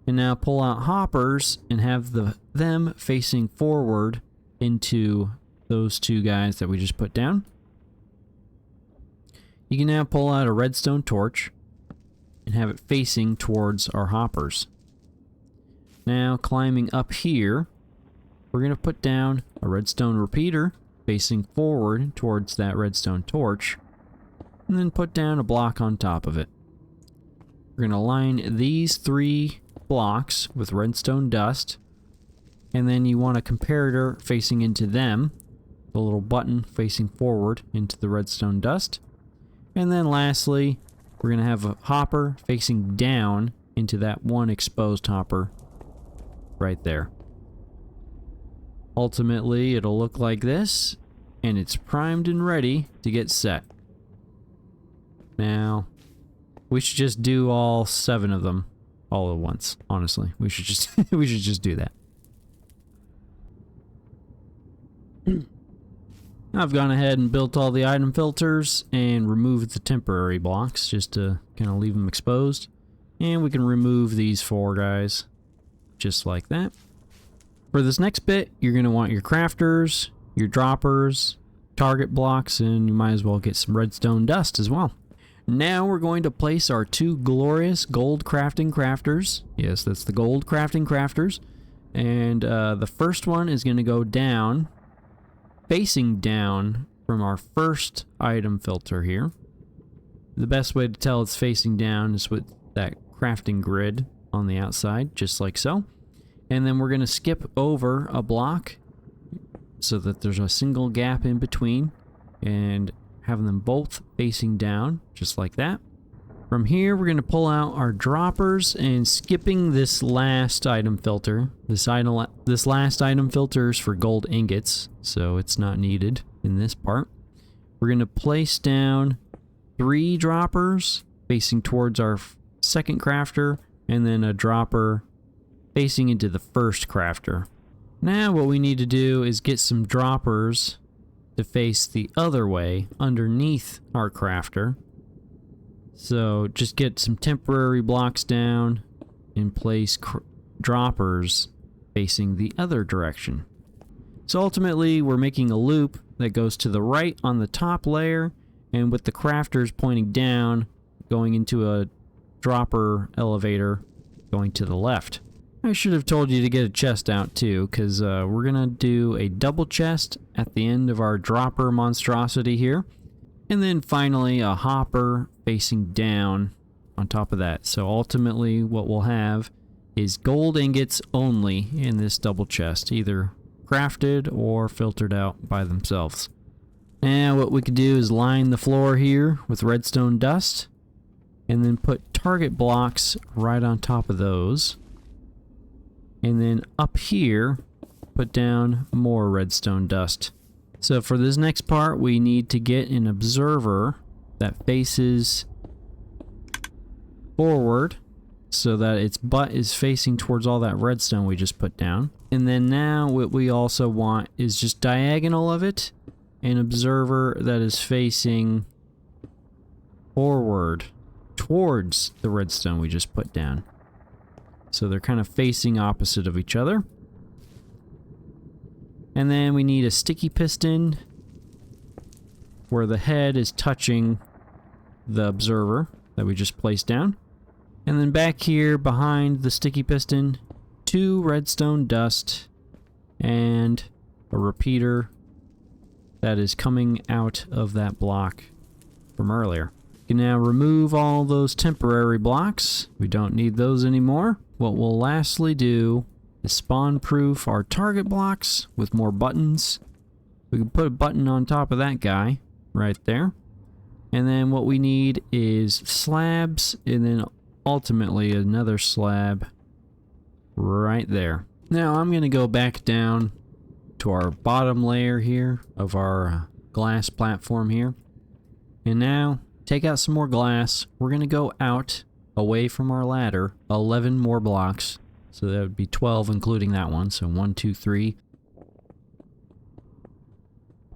And now pull out hoppers and have them facing forward into those 2 guys that we just put down. You can now pull out a redstone torch and have it facing towards our hoppers. Now climbing up here, we're going to put down a redstone repeater facing forward towards that redstone torch, and then put down a block on top of it. We're going to line these 3 blocks with redstone dust, and then you want a comparator facing into them, the little button facing forward into the redstone dust. And then lastly, we're going to have a hopper facing down into that one exposed hopper right there. Ultimately, it'll look like this, and it's primed and ready to get set. Now, we should just do all 7 of them all at once, honestly. We should just we should just do that. I've gone ahead and built all the item filters and removed the temporary blocks just to kind of leave them exposed. And we can remove these 4 guys just like that. For this next bit, you're going to want your crafters, your droppers, target blocks, and you might as well get some redstone dust as well. Now we're going to place our 2 glorious gold crafting crafters. Yes, that's the gold crafting crafters. And the first one is going to go down, facing down from our first item filter here. The best way to tell it's facing down is with that crafting grid on the outside, just like so. And then we're going to skip over a block so that there's a single gap in between, and having them both facing down, just like that. From here, we're going to pull out our droppers and skipping this last item filter. This last item filter is for gold ingots, so it's not needed in this part. We're going to place down 3 droppers facing towards our second crafter, and then a dropper facing into the first crafter. Now what we need to do is get some droppers to face the other way underneath our crafter. So just get some temporary blocks down and place droppers facing the other direction. So ultimately we're making a loop that goes to the right on the top layer, and with the crafters pointing down, going into a dropper elevator going to the left. I should have told you to get a chest out too, because we're going to do a double chest at the end of our dropper monstrosity here. And then finally a hopper facing down on top of that. So ultimately what we'll have is gold ingots only in this double chest, either crafted or filtered out by themselves. And what we could do is line the floor here with redstone dust, and then put target blocks right on top of those. And then up here, put down more redstone dust. So for this next part, we need to get an observer that faces forward so that its butt is facing towards all that redstone we just put down. And then now what we also want is just diagonal of it, an observer that is facing forward towards the redstone we just put down. So they're kind of facing opposite of each other. And then we need a sticky piston where the head is touching the observer that we just placed down. And then back here behind the sticky piston, 2 redstone dust and a repeater that is coming out of that block from earlier. You can now remove all those temporary blocks. We don't need those anymore. What we'll lastly do is spawn proof our target blocks with more buttons. We can put a button on top of that guy right there. And then what we need is slabs, and then ultimately another slab right there. Now I'm going to go back down to our bottom layer here of our glass platform here. And now take out some more glass. We're going to go out away from our ladder 11 more blocks. So that would be 12 including that one. So 1, 2, 3.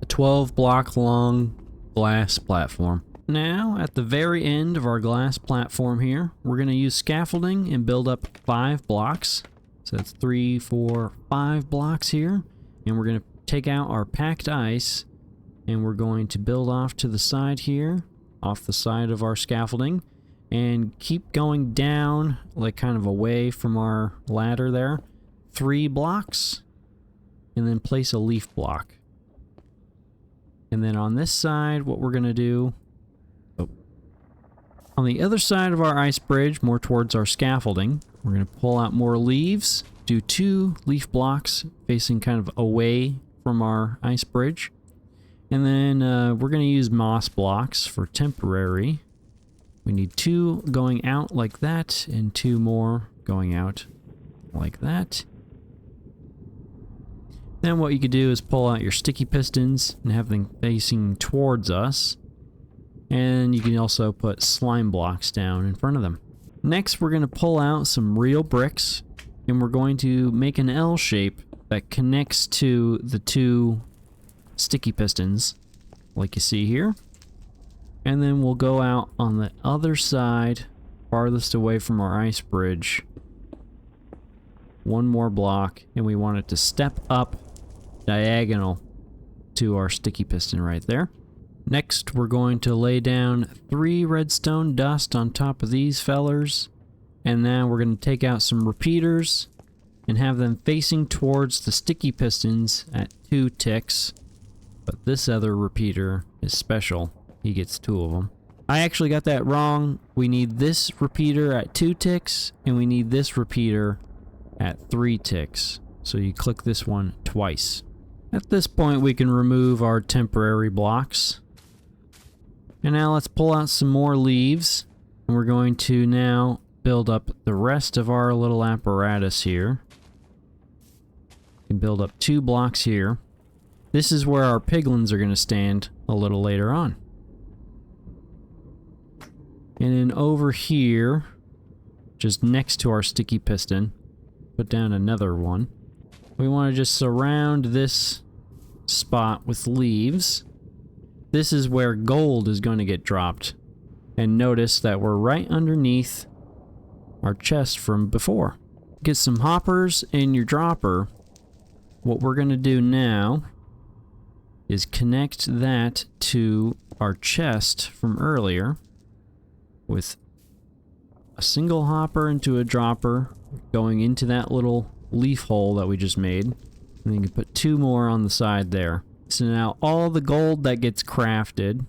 A 12 block long glass platform. Now at the very end of our glass platform here, we're going to use scaffolding and build up 5 blocks. So that's 3, 4, 5 blocks here. And we're going to take out our packed ice, and we're going to build off to the side here, off the side of our scaffolding, and keep going down, like kind of away from our ladder there. 3 blocks, and then place a leaf block. And then on this side, what we're going to do, on the other side of our ice bridge, more towards our scaffolding, we're going to pull out more leaves, do 2 leaf blocks facing kind of away from our ice bridge. And then we're going to use moss blocks for temporary. We need 2 going out like that, and 2 more going out like that. Then what you could do is pull out your sticky pistons and have them facing towards us. And you can also put slime blocks down in front of them. Next, we're going to pull out some real bricks, and we're going to make an L shape that connects to the 2 sticky pistons, like you see here. And then we'll go out on the other side, farthest away from our ice bridge. 1 more block, and we want it to step up diagonal to our sticky piston right there. Next, we're going to lay down 3 redstone dust on top of these fellers. And now we're going to take out some repeaters and have them facing towards the sticky pistons at 2 ticks. But this other repeater is special. He gets 2 of them. I actually got that wrong. We need this repeater at 2 ticks, and we need this repeater at 3 ticks. So you click this one twice. At this point, we can remove our temporary blocks. And now let's pull out some more leaves. And we're going to now build up the rest of our little apparatus here. We can build up 2 blocks here. This is where our piglins are going to stand a little later on. And then over here, just next to our sticky piston, put down another one. We want to just surround this spot with leaves. This is where gold is going to get dropped. And notice that we're right underneath our chest from before. Get some hoppers in your dropper. What we're going to do now is connect that to our chest from earlier with a single hopper into a dropper going into that little leaf hole that we just made. And then you can put 2 more on the side there. So now all the gold that gets crafted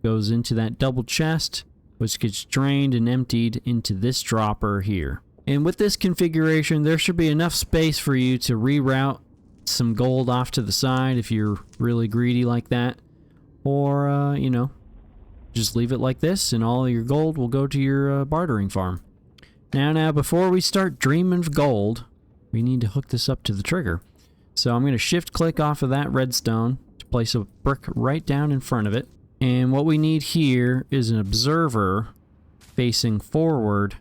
goes into that double chest, which gets drained and emptied into this dropper here. And with this configuration, there should be enough space for you to reroute some gold off to the side if you're really greedy like that. Or, you know, just leave it like this and all your gold will go to your bartering farm. Now, before we start dreaming of gold, we need to hook this up to the trigger. So I'm going to shift click off of that redstone to place a brick right down in front of it. And what we need here is an observer facing forward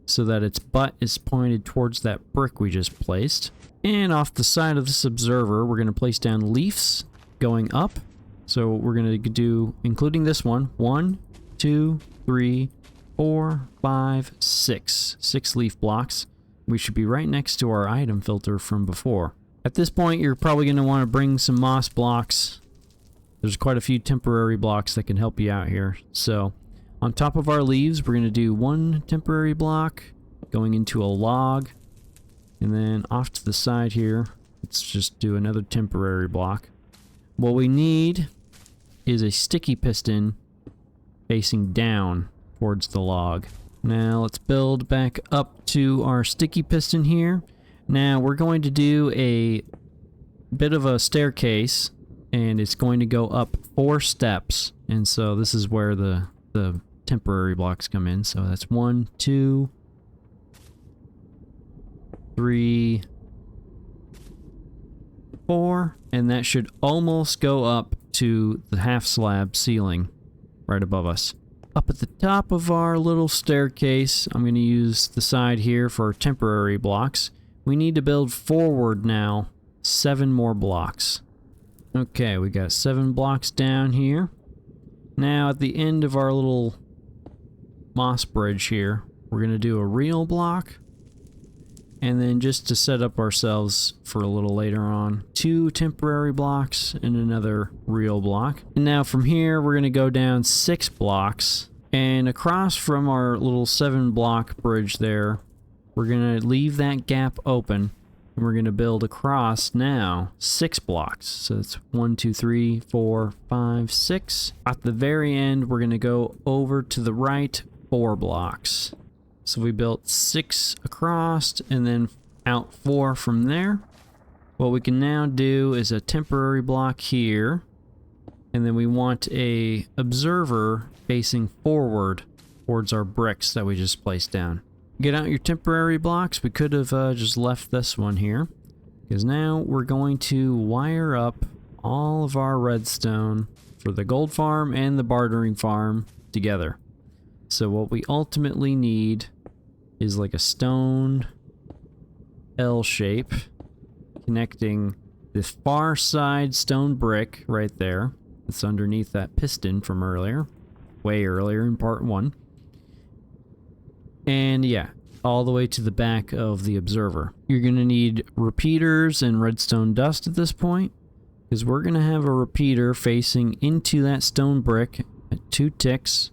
so that its butt is pointed towards that brick we just placed. And off the side of this observer, we're going to place down leaves going up. So we're going to do, including this one, 1, 2, 3, 4, 5, 6. 6 leaf blocks. We should be right next to our item filter from before. At this point, you're probably going to want to bring some moss blocks. There's quite a few temporary blocks that can help you out here. So on top of our leaves, we're going to do 1 temporary block going into a log. And then off to the side here, let's just do another temporary block. What we need is a sticky piston facing down towards the log. Now let's build back up to our sticky piston here. Now we're going to do a bit of a staircase, and it's going to go up 4 steps. And so this is where the temporary blocks come in. So that's 1, 2, 3, 4, and that should almost go up to the half slab ceiling right above us. Up at the top of our little staircase, I'm going to use the side here for temporary blocks. We need to build forward now 7 more blocks. Okay, we got 7 blocks down here. Now at the end of our little moss bridge here, we're going to do a real block. And then just to set up ourselves for a little later on, 2 temporary blocks and another real block. And now from here, we're going to go down 6 blocks. And across from our little 7 block bridge there, we're going to leave that gap open. And we're going to build across now 6 blocks. So that's 1, 2, 3, 4, 5, 6. At the very end, we're going to go over to the right 4 blocks. So we built 6 across and then out 4 from there. What we can now do is a temporary block here. And then we want a observer facing forward towards our bricks that we just placed down. Get out your temporary blocks. We could have just left this one here. Because now we're going to wire up all of our redstone for the gold farm and the bartering farm together. So what we ultimately need is like a stone L shape connecting the far side stone brick right there. It's underneath that piston from earlier, way earlier in part 1. And yeah, all the way to the back of the observer. You're going to need repeaters and redstone dust at this point. Because we're going to have a repeater facing into that stone brick at 2 ticks.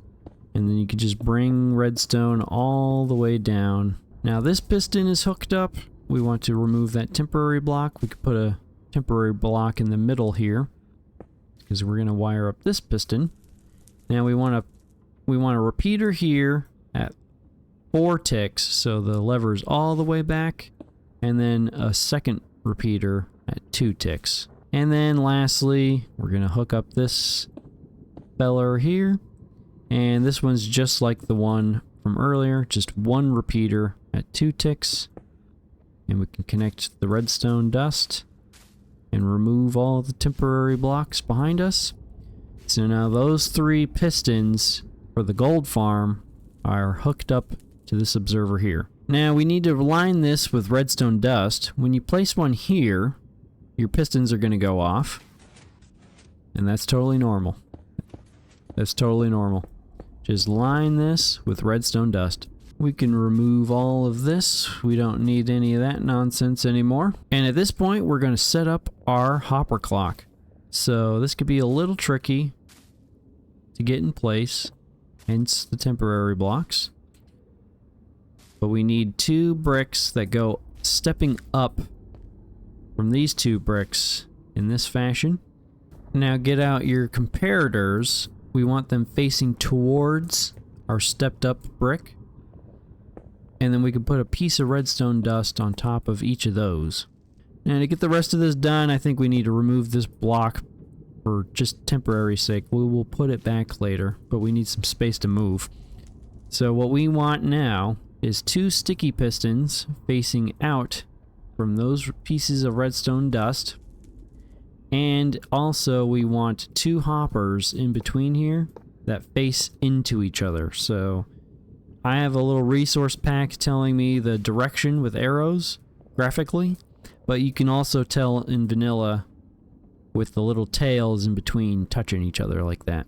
And then you can just bring redstone all the way down. Now this piston is hooked up. We want to remove that temporary block. We could put a temporary block in the middle here. Because we're going to wire up this piston. Now we want a repeater here at 4 ticks. So the lever's all the way back. And then a second repeater at 2 ticks. And then lastly, we're going to hook up this feller here. And this one's just like the one from earlier, just 1 repeater at 2 ticks. And we can connect the redstone dust and remove all the temporary blocks behind us. So now those 3 pistons for the gold farm are hooked up to this observer here. Now we need to line this with redstone dust. When you place one here, your pistons are going to go off. And that's totally normal. That's totally normal. Just line this with redstone dust. We can remove all of this. We don't need any of that nonsense anymore. And at this point, we're going to set up our hopper clock. So this could be a little tricky to get in place, hence the temporary blocks. But we need 2 bricks that go stepping up from these 2 bricks in this fashion. Now get out your comparators. We want them facing towards our stepped up brick. And then we can put a piece of redstone dust on top of each of those. Now to get the rest of this done, I think we need to remove this block for just temporary sake. We will put it back later, but we need some space to move. So what we want now is 2 sticky pistons facing out from those pieces of redstone dust. And also we want 2 hoppers in between here that face into each other. So I have a little resource pack telling me the direction with arrows graphically, but you can also tell in vanilla with the little tails in between touching each other like that.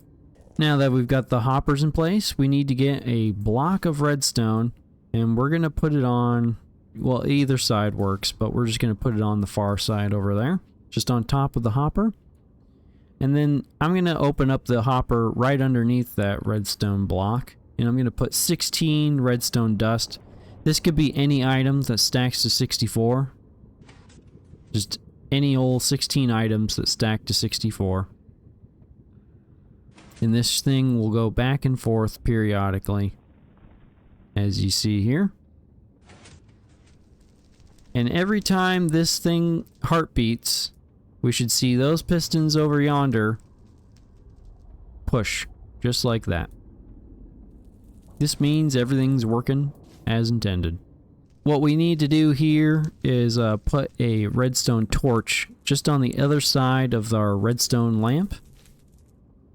Now that we've got the hoppers in place, we need to get a block of redstone, and we're going to put it on, well, either side works, but we're just going to put it on the far side over there, just on top of the hopper. And then I'm going to open up the hopper right underneath that redstone block, and I'm going to put 16 redstone dust. This could be any item that stacks to 64. Just any old 16 items that stack to 64. And this thing will go back and forth periodically, as you see here. And every time this thing heartbeats, we should see those pistons over yonder push, just like that. This means everything's working as intended. What we need to do here is put a redstone torch just on the other side of our redstone lamp.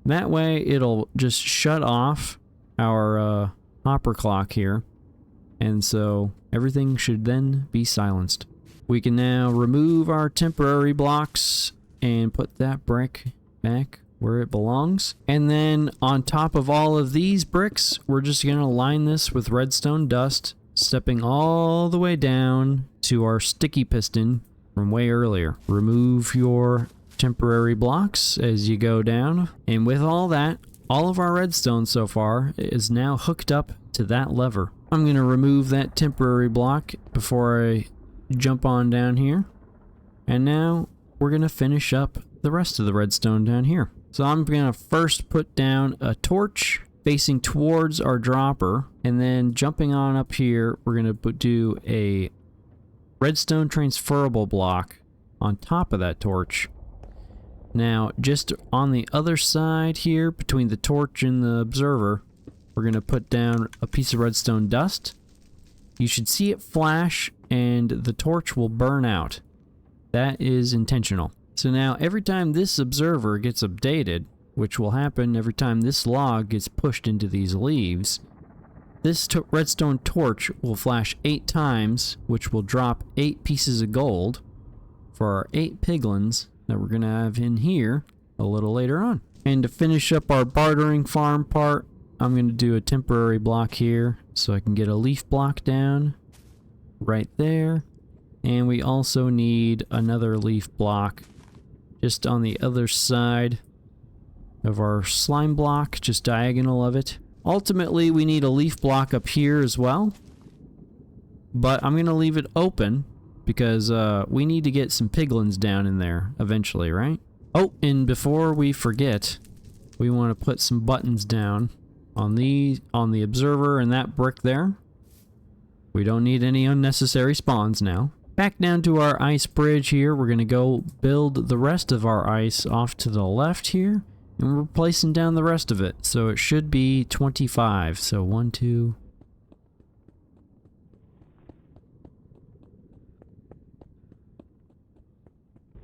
That way it'll just shut off our hopper clock here, and so everything should then be silenced. We can now remove our temporary blocks and put that brick back where it belongs. And then on top of all of these bricks, we're just going to line this with redstone dust, stepping all the way down to our sticky piston from way earlier. Remove your temporary blocks as you go down. And with all that, all of our redstone so far is now hooked up to that lever. I'm going to remove that temporary block before I jump on down here. And now we're going to finish up the rest of the redstone down here. So I'm going to first put down a torch facing towards our dropper, and then jumping on up here, we're going to do a redstone transferable block on top of that torch. Now, just on the other side here, between the torch and the observer, we're going to put down a piece of redstone dust. You should see it flash, and the torch will burn out. That is intentional. So now, every time this observer gets updated, which will happen every time this log gets pushed into these leaves, this redstone torch will flash 8 times, which will drop 8 pieces of gold for our 8 piglins that we're going to have in here a little later on. And to finish up our bartering farm part, I'm going to do a temporary block here so I can get a leaf block down right there. And we also need another leaf block just on the other side of our slime block, just diagonal of it. Ultimately, we need a leaf block up here as well, but I'm gonna leave it open because we need to get some piglins down in there eventually, right? Oh, and before we forget, we want to put some buttons down on the observer and that brick there. We don't need any unnecessary spawns now. Back down to our ice bridge here, we're gonna go build the rest of our ice off to the left here, and we're placing down the rest of it. So it should be 25. So 1, 2.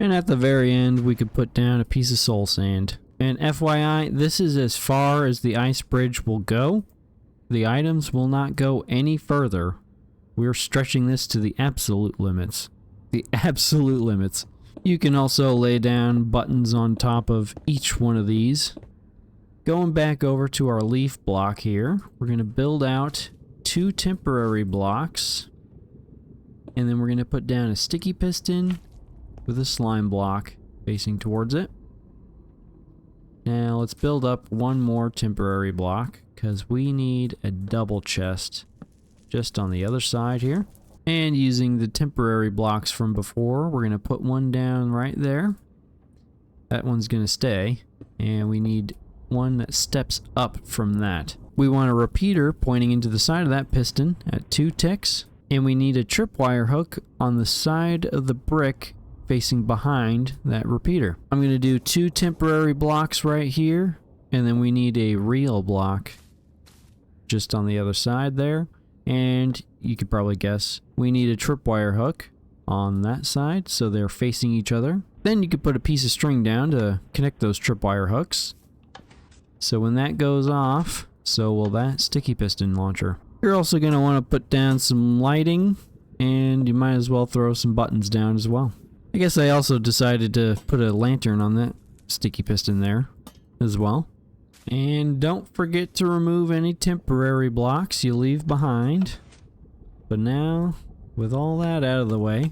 And at the very end, we could put down a piece of soul sand. And FYI, this is as far as the ice bridge will go. The items will not go any further. We're stretching this to the absolute limits. The absolute limits. You can also lay down buttons on top of each one of these. Going back over to our leaf block here, we're going to build out 2 temporary blocks. And then we're going to put down a sticky piston with a slime block facing towards it. Now let's build up 1 more temporary block because we need a double chest just on the other side here. And using the temporary blocks from before, we're going to put 1 down right there. That one's going to stay. And we need 1 that steps up from that. We want a repeater pointing into the side of that piston at 2 ticks. And we need a tripwire hook on the side of the brick facing behind that repeater. I'm going to do 2 temporary blocks right here. And then we need a real block just on the other side there. And you could probably guess we need a tripwire hook on that side so they're facing each other. Then you could put a piece of string down to connect those tripwire hooks. So when that goes off, so will that sticky piston launcher. You're also going to want to put down some lighting, and you might as well throw some buttons down as well. I guess I also decided to put a lantern on that sticky piston there as well. And don't forget to remove any temporary blocks you leave behind. But now, with all that out of the way,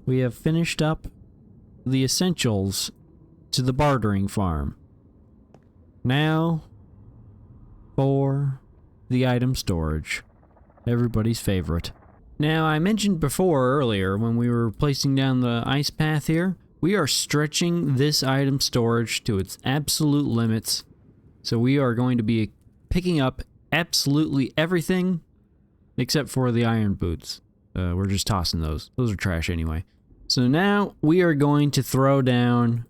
we have finished up the essentials to the bartering farm. Now, for the item storage. Everybody's favorite. Now, I mentioned before earlier when we were placing down the ice path here, we are stretching this item storage to its absolute limits. So we are going to be picking up absolutely everything except for the iron boots. We're just tossing those. Those are trash anyway. So now we are going to throw down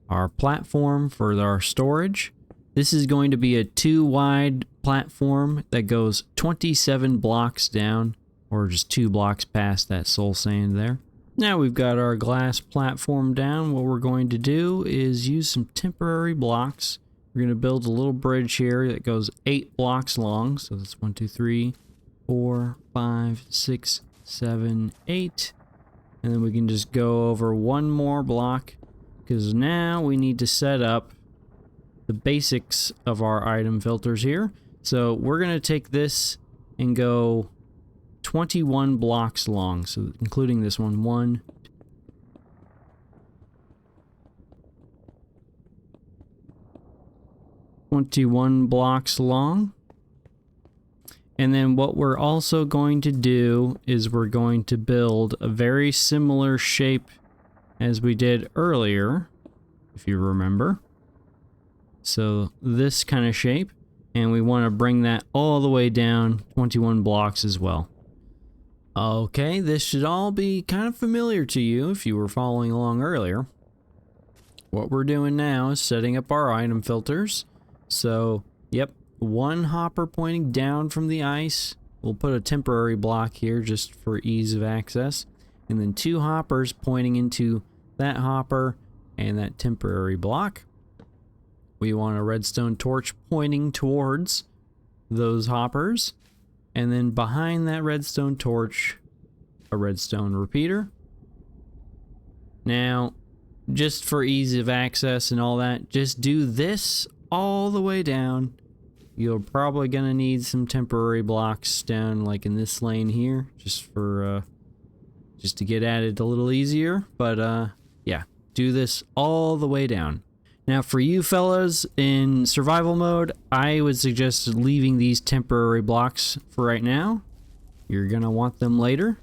our platform for our storage. This is going to be a 2 wide platform that goes 27 blocks down, or just 2 blocks past that soul sand there. Now we've got our glass platform down. What we're going to do is use some temporary blocks. We're going to build a little bridge here that goes 8 blocks long. So that's 1, 2, 3, 4, 5, 6, 7, 8. And then we can just go over 1 more block, because now we need to set up the basics of our item filters here. So we're going to take this and go 21 blocks long, so including this one. 21 blocks long. And then what we're also going to do is we're going to build a very similar shape as we did earlier, if you remember. So this kind of shape, and we want to bring that all the way down 21 blocks as well. Okay, this should all be kind of familiar to you if you were following along earlier. What we're doing now is setting up our item filters. So, yep, 1 hopper pointing down from the ice. We'll put a temporary block here just for ease of access. And then 2 hoppers pointing into that hopper and that temporary block. We want a redstone torch pointing towards those hoppers. And then behind that redstone torch, a redstone repeater. Now, just for ease of access and all that, just do this all the way down. You're probably going to need some temporary blocks down like in this lane here, just for just to get at it a little easier. But yeah, do this all the way down. Now for you fellas in survival mode, I would suggest leaving these temporary blocks for right now. You're gonna want them later.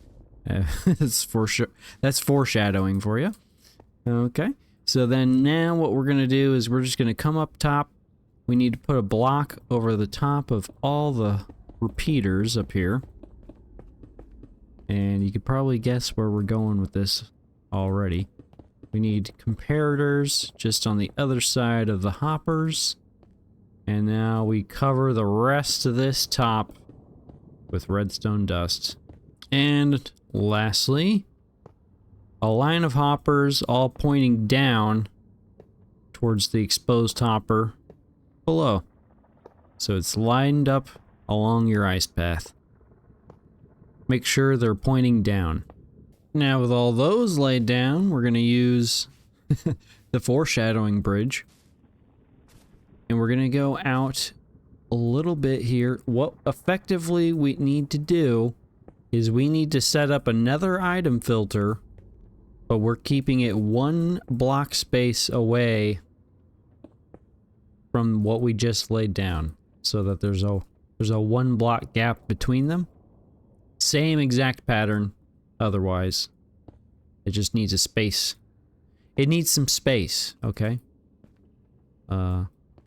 That's foreshadowing for you. Okay, so then now what we're gonna do is we're just gonna come up top. We need to put a block over the top of all the repeaters up here. And you could probably guess where we're going with this already. We need comparators just on the other side of the hoppers. And now we cover the rest of this top with redstone dust. And lastly, a line of hoppers all pointing down towards the exposed hopper below. So it's lined up along your ice path. Make sure they're pointing down. Now with all those laid down, we're going to use the foreshadowing bridge. And we're going to go out a little bit here. What effectively we need to do is we need to set up another item filter, but we're keeping it 1 block space away from what we just laid down, so that there's a 1 block gap between them. Same exact pattern. Otherwise, it just needs a space. It needs some space, okay?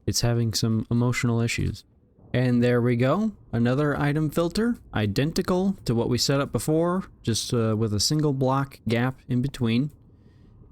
It's having some emotional issues. And there we go. Another item filter, identical to what we set up before, just with a single block gap in between.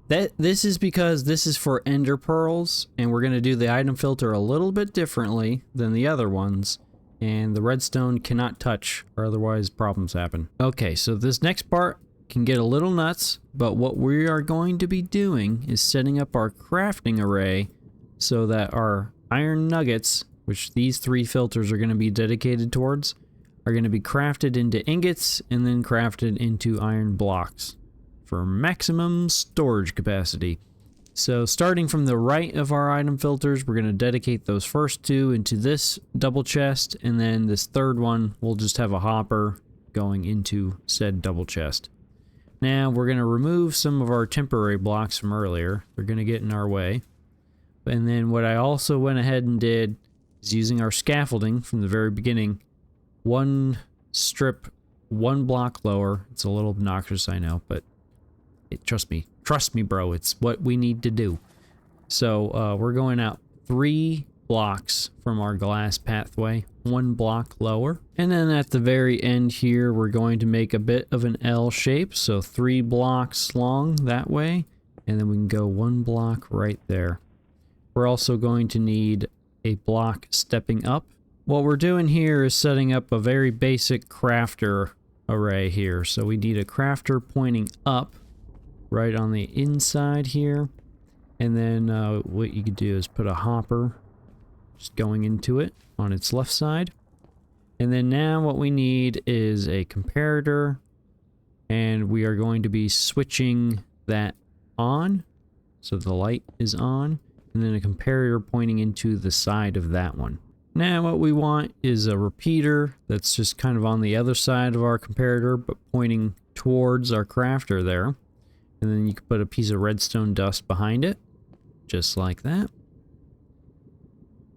This is because this is for ender pearls, and we're going to do the item filter a little bit differently than the other ones. And the redstone cannot touch, or otherwise problems happen. Okay, so this next part can get a little nuts, but what we are going to be doing is setting up our crafting array so that our iron nuggets, which these 3 filters are going to be dedicated towards, are going to be crafted into ingots and then crafted into iron blocks for maximum storage capacity. So starting from the right of our item filters, we're going to dedicate those first 2 into this double chest, and then this third one we'll just have a hopper going into said double chest. Now we're going to remove some of our temporary blocks from earlier. They're going to get in our way. And then what I also went ahead and did is using our scaffolding from the very beginning, 1 strip, 1 block lower. It's a little obnoxious, I know, but trust me bro, it's what we need to do. So we're going out 3 blocks from our glass pathway, 1 block lower, and then at the very end here we're going to make a bit of an L shape, so 3 blocks long that way, and then we can go 1 block right there. We're also going to need a block stepping up. What we're doing here is setting up a very basic crafter array here, so we need a crafter pointing up right on the inside here, and then what you could do is put a hopper just going into it on its left side. And then now what we need is a comparator, and we are going to be switching that on so the light is on, and then a comparator pointing into the side of that one. Now what we want is a repeater that's just kind of on the other side of our comparator but pointing towards our crafter there. And then you can put a piece of redstone dust behind it, just like that.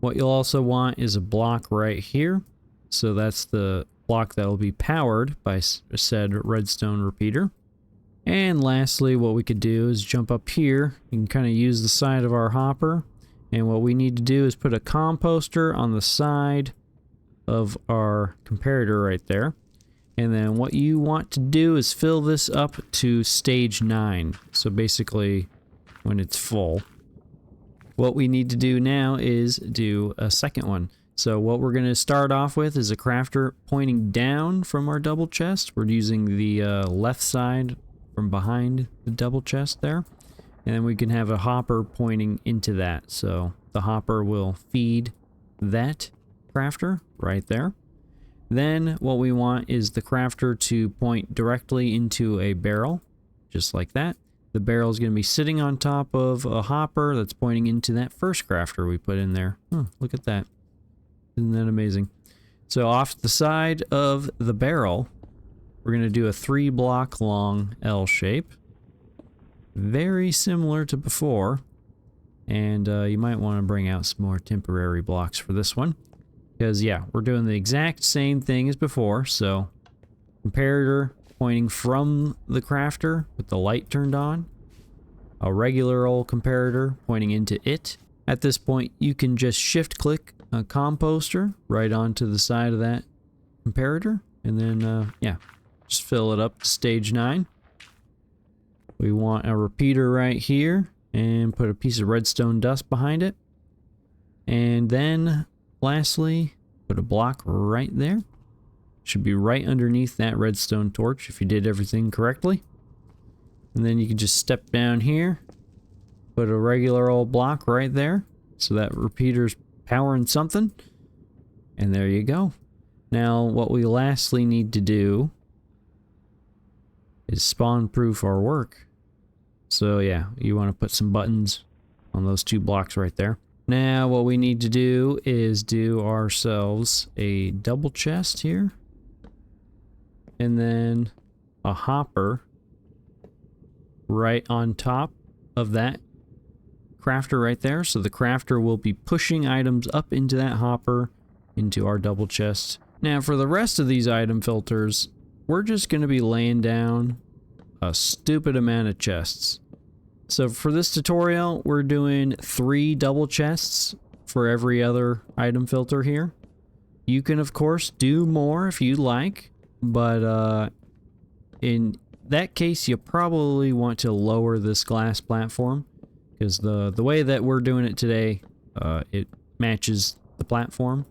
What you'll also want is a block right here. So that's the block that will be powered by said redstone repeater. And lastly, what we could do is jump up here. You can kind of use the side of our hopper. And what we need to do is put a composter on the side of our comparator right there. And then what you want to do is fill this up to stage 9. So basically, when it's full. What we need to do now is do a second one. So what we're going to start off with is a crafter pointing down from our double chest. We're using the left side from behind the double chest there. And then we can have a hopper pointing into that. So the hopper will feed that crafter right there. Then what we want is the crafter to point directly into a barrel, just like that. The barrel is going to be sitting on top of a hopper that's pointing into that first crafter we put in there. Oh, look at that. Isn't that amazing? So off the side of the barrel, we're going to do a 3 block long L shape. very similar to before. And you might want to bring out some more temporary blocks for this one. Because, yeah, we're doing the exact same thing as before. So, comparator pointing from the crafter with the light turned on. A regular old comparator pointing into it. At this point, you can just shift-click a composter right onto the side of that comparator. And then, yeah, just fill it up to stage 9. We want a repeater right here. And put a piece of redstone dust behind it. And then, lastly, put a block right there. Should be right underneath that redstone torch if you did everything correctly. And then you can just step down here. Put a regular old block right there. So that repeater's powering something. And there you go. Now, what we lastly need to do is spawn-proof our work. So yeah, you want to put some buttons on those 2 blocks right there. Now what we need to do is do ourselves a double chest here. And then a hopper right on top of that crafter right there. So the crafter will be pushing items up into that hopper into our double chest. Now for the rest of these item filters, we're just going to be laying down a stupid amount of chests. So for this tutorial, we're doing 3 double chests for every other item filter here. You can of course do more if you like, but in that case you probably want to lower this glass platform because the way that we're doing it today, it matches the platform.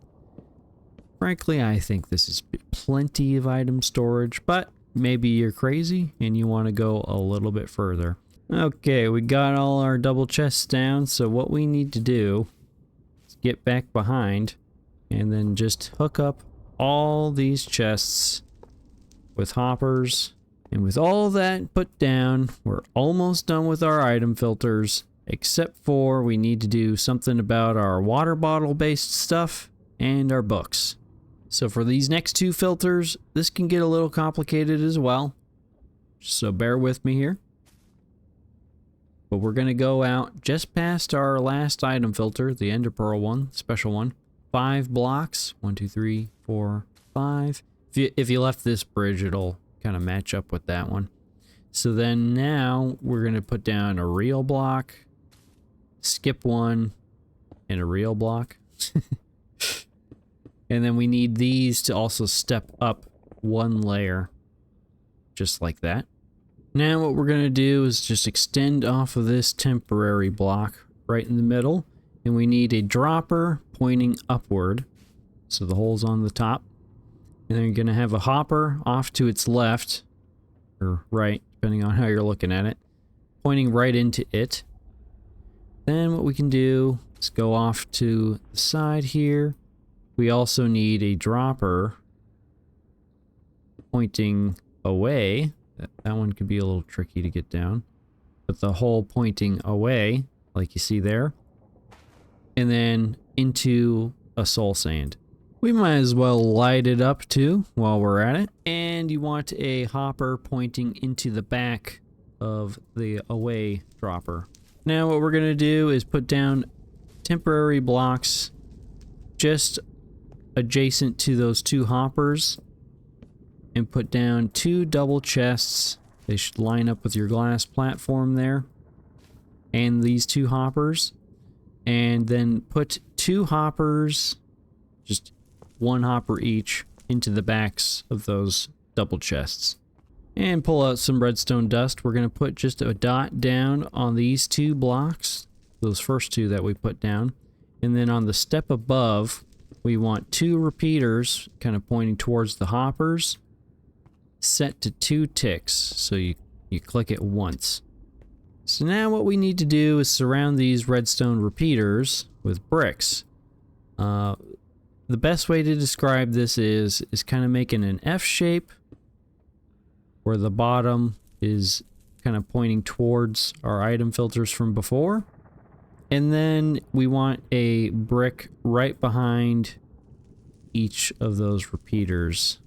Frankly, I think this is plenty of item storage, but maybe you're crazy and you want to go a little bit further. Okay, we got all our double chests down, so what we need to do is get back behind and then just hook up all these chests with hoppers. And with all that put down, we're almost done with our item filters, except for we need to do something about our water bottle based stuff and our books. So for these next 2 filters, this can get a little complicated as well. So bear with me here. But we're going to go out just past our last item filter, the Ender Pearl one, special one. 5 blocks. 1, 2, 3, 4, 5. If you left this bridge, it'll kind of match up with that one. So then now we're going to put down a real block, skip 1, and a real block. And then we need these to also step up 1 layer, just like that. Now what we're going to do is just extend off of this temporary block right in the middle, and we need a dropper pointing upward, so the hole's on the top. And then you're going to have a hopper off to its left, or right, depending on how you're looking at it, pointing right into it. Then what we can do is go off to the side here. We also need a dropper pointing away. That one could be a little tricky to get down. But the hole pointing away, like you see there. And then into a soul sand. We might as well light it up too while we're at it. And you want a hopper pointing into the back of the away dropper. Now what we're going to do is put down temporary blocks just adjacent to those 2 hoppers and put down 2 double chests. They should line up with your glass platform there and these 2 hoppers, and then put 2 hoppers, just 1 hopper each, into the backs of those double chests. And pull out some redstone dust. We're going to put just a dot down on these 2 blocks, those first 2 that we put down, and then on the step above we want 2 repeaters kind of pointing towards the hoppers, set to 2 ticks, so you click it once. So now what we need to do is surround these redstone repeaters with bricks. The best way to describe this is kind of making an F shape where the bottom is kind of pointing towards our item filters from before. And then we want a brick right behind each of those repeaters.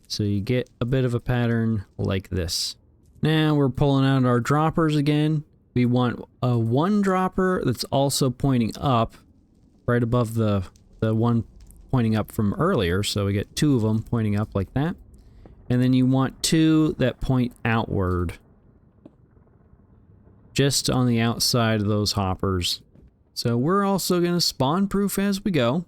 So you get a bit of a pattern like this. Now we're pulling out our droppers again. We want a one dropper that's also pointing up, right above the one pointing up from earlier. So we get two of them pointing up like that. And then you want two that point outward, just on the outside of those hoppers. So we're also going to spawn proof as we go.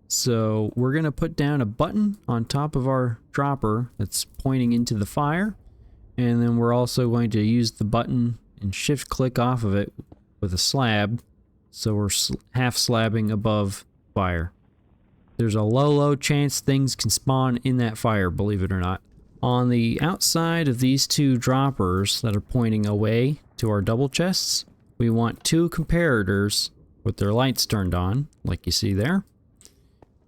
So we're going to put down a button on top of our dropper that's pointing into the fire. And then we're also going to use the button and shift click off of it with a slab. So we're half slabbing above fire. There's a low chance things can spawn in that fire, believe it or not. On the outside of these two droppers that are pointing away to our double chests, we want two comparators with their lights turned on, like you see there.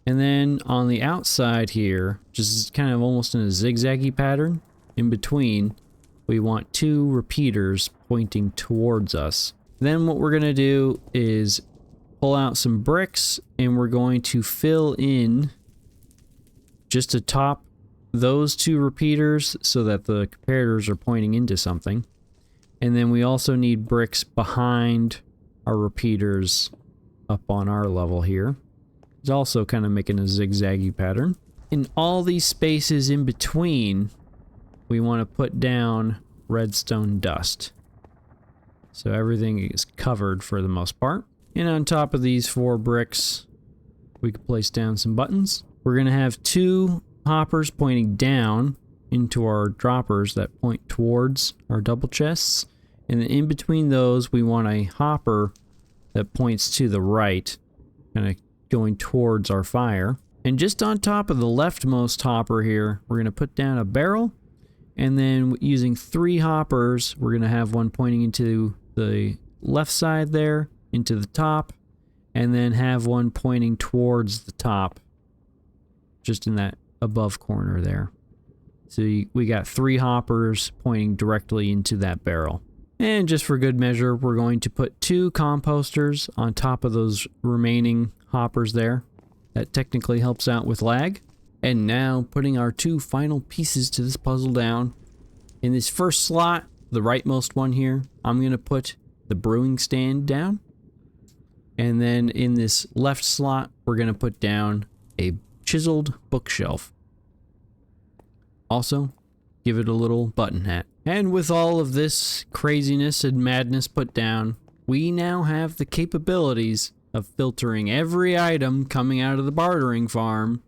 And then on the outside here, just kind of almost in a zigzaggy pattern, in between, we want two repeaters pointing towards us. Then what we're going to do is pull out some bricks, and we're going to fill in just atop those two repeaters so that the comparators are pointing into something. And then we also need bricks behind our repeaters up on our level here. It's also kind of making a zigzaggy pattern. In all these spaces in between, we want to put down redstone dust. So everything is covered for the most part. And on top of these 4 bricks, we can place down some buttons. We're going to have 2 hoppers pointing down into our droppers that point towards our double chests. And then in between those, we want a hopper that points to the right, kind of going towards our fire. And just on top of the leftmost hopper here, we're going to put down a barrel. And then using 3 hoppers, we're going to have one pointing into the left side there, into the top, and then have one pointing towards the top, just in that above corner there. So we got 3 hoppers pointing directly into that barrel. And just for good measure, we're going to put 2 composters on top of those remaining hoppers there. That technically helps out with lag. And now putting our 2 final pieces to this puzzle down. In this first slot, the rightmost one here, I'm going to put the brewing stand down. And then in this left slot, we're going to put down a chiseled bookshelf. Also, give it a little button hat. And with all of this craziness and madness put down, we now have the capabilities of filtering every item coming out of the bartering farm,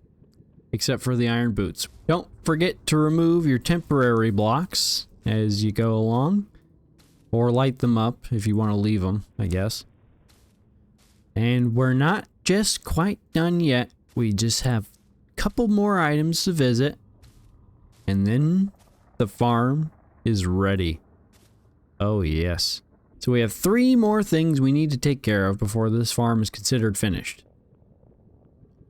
except for the iron boots. Don't forget to remove your temporary blocks as you go along, or light them up if you want to leave them, I guess. And we're not just quite done yet. We just have a couple more items to visit, and then the farm is ready. Oh yes. So we have 3 more things we need to take care of before this farm is considered finished.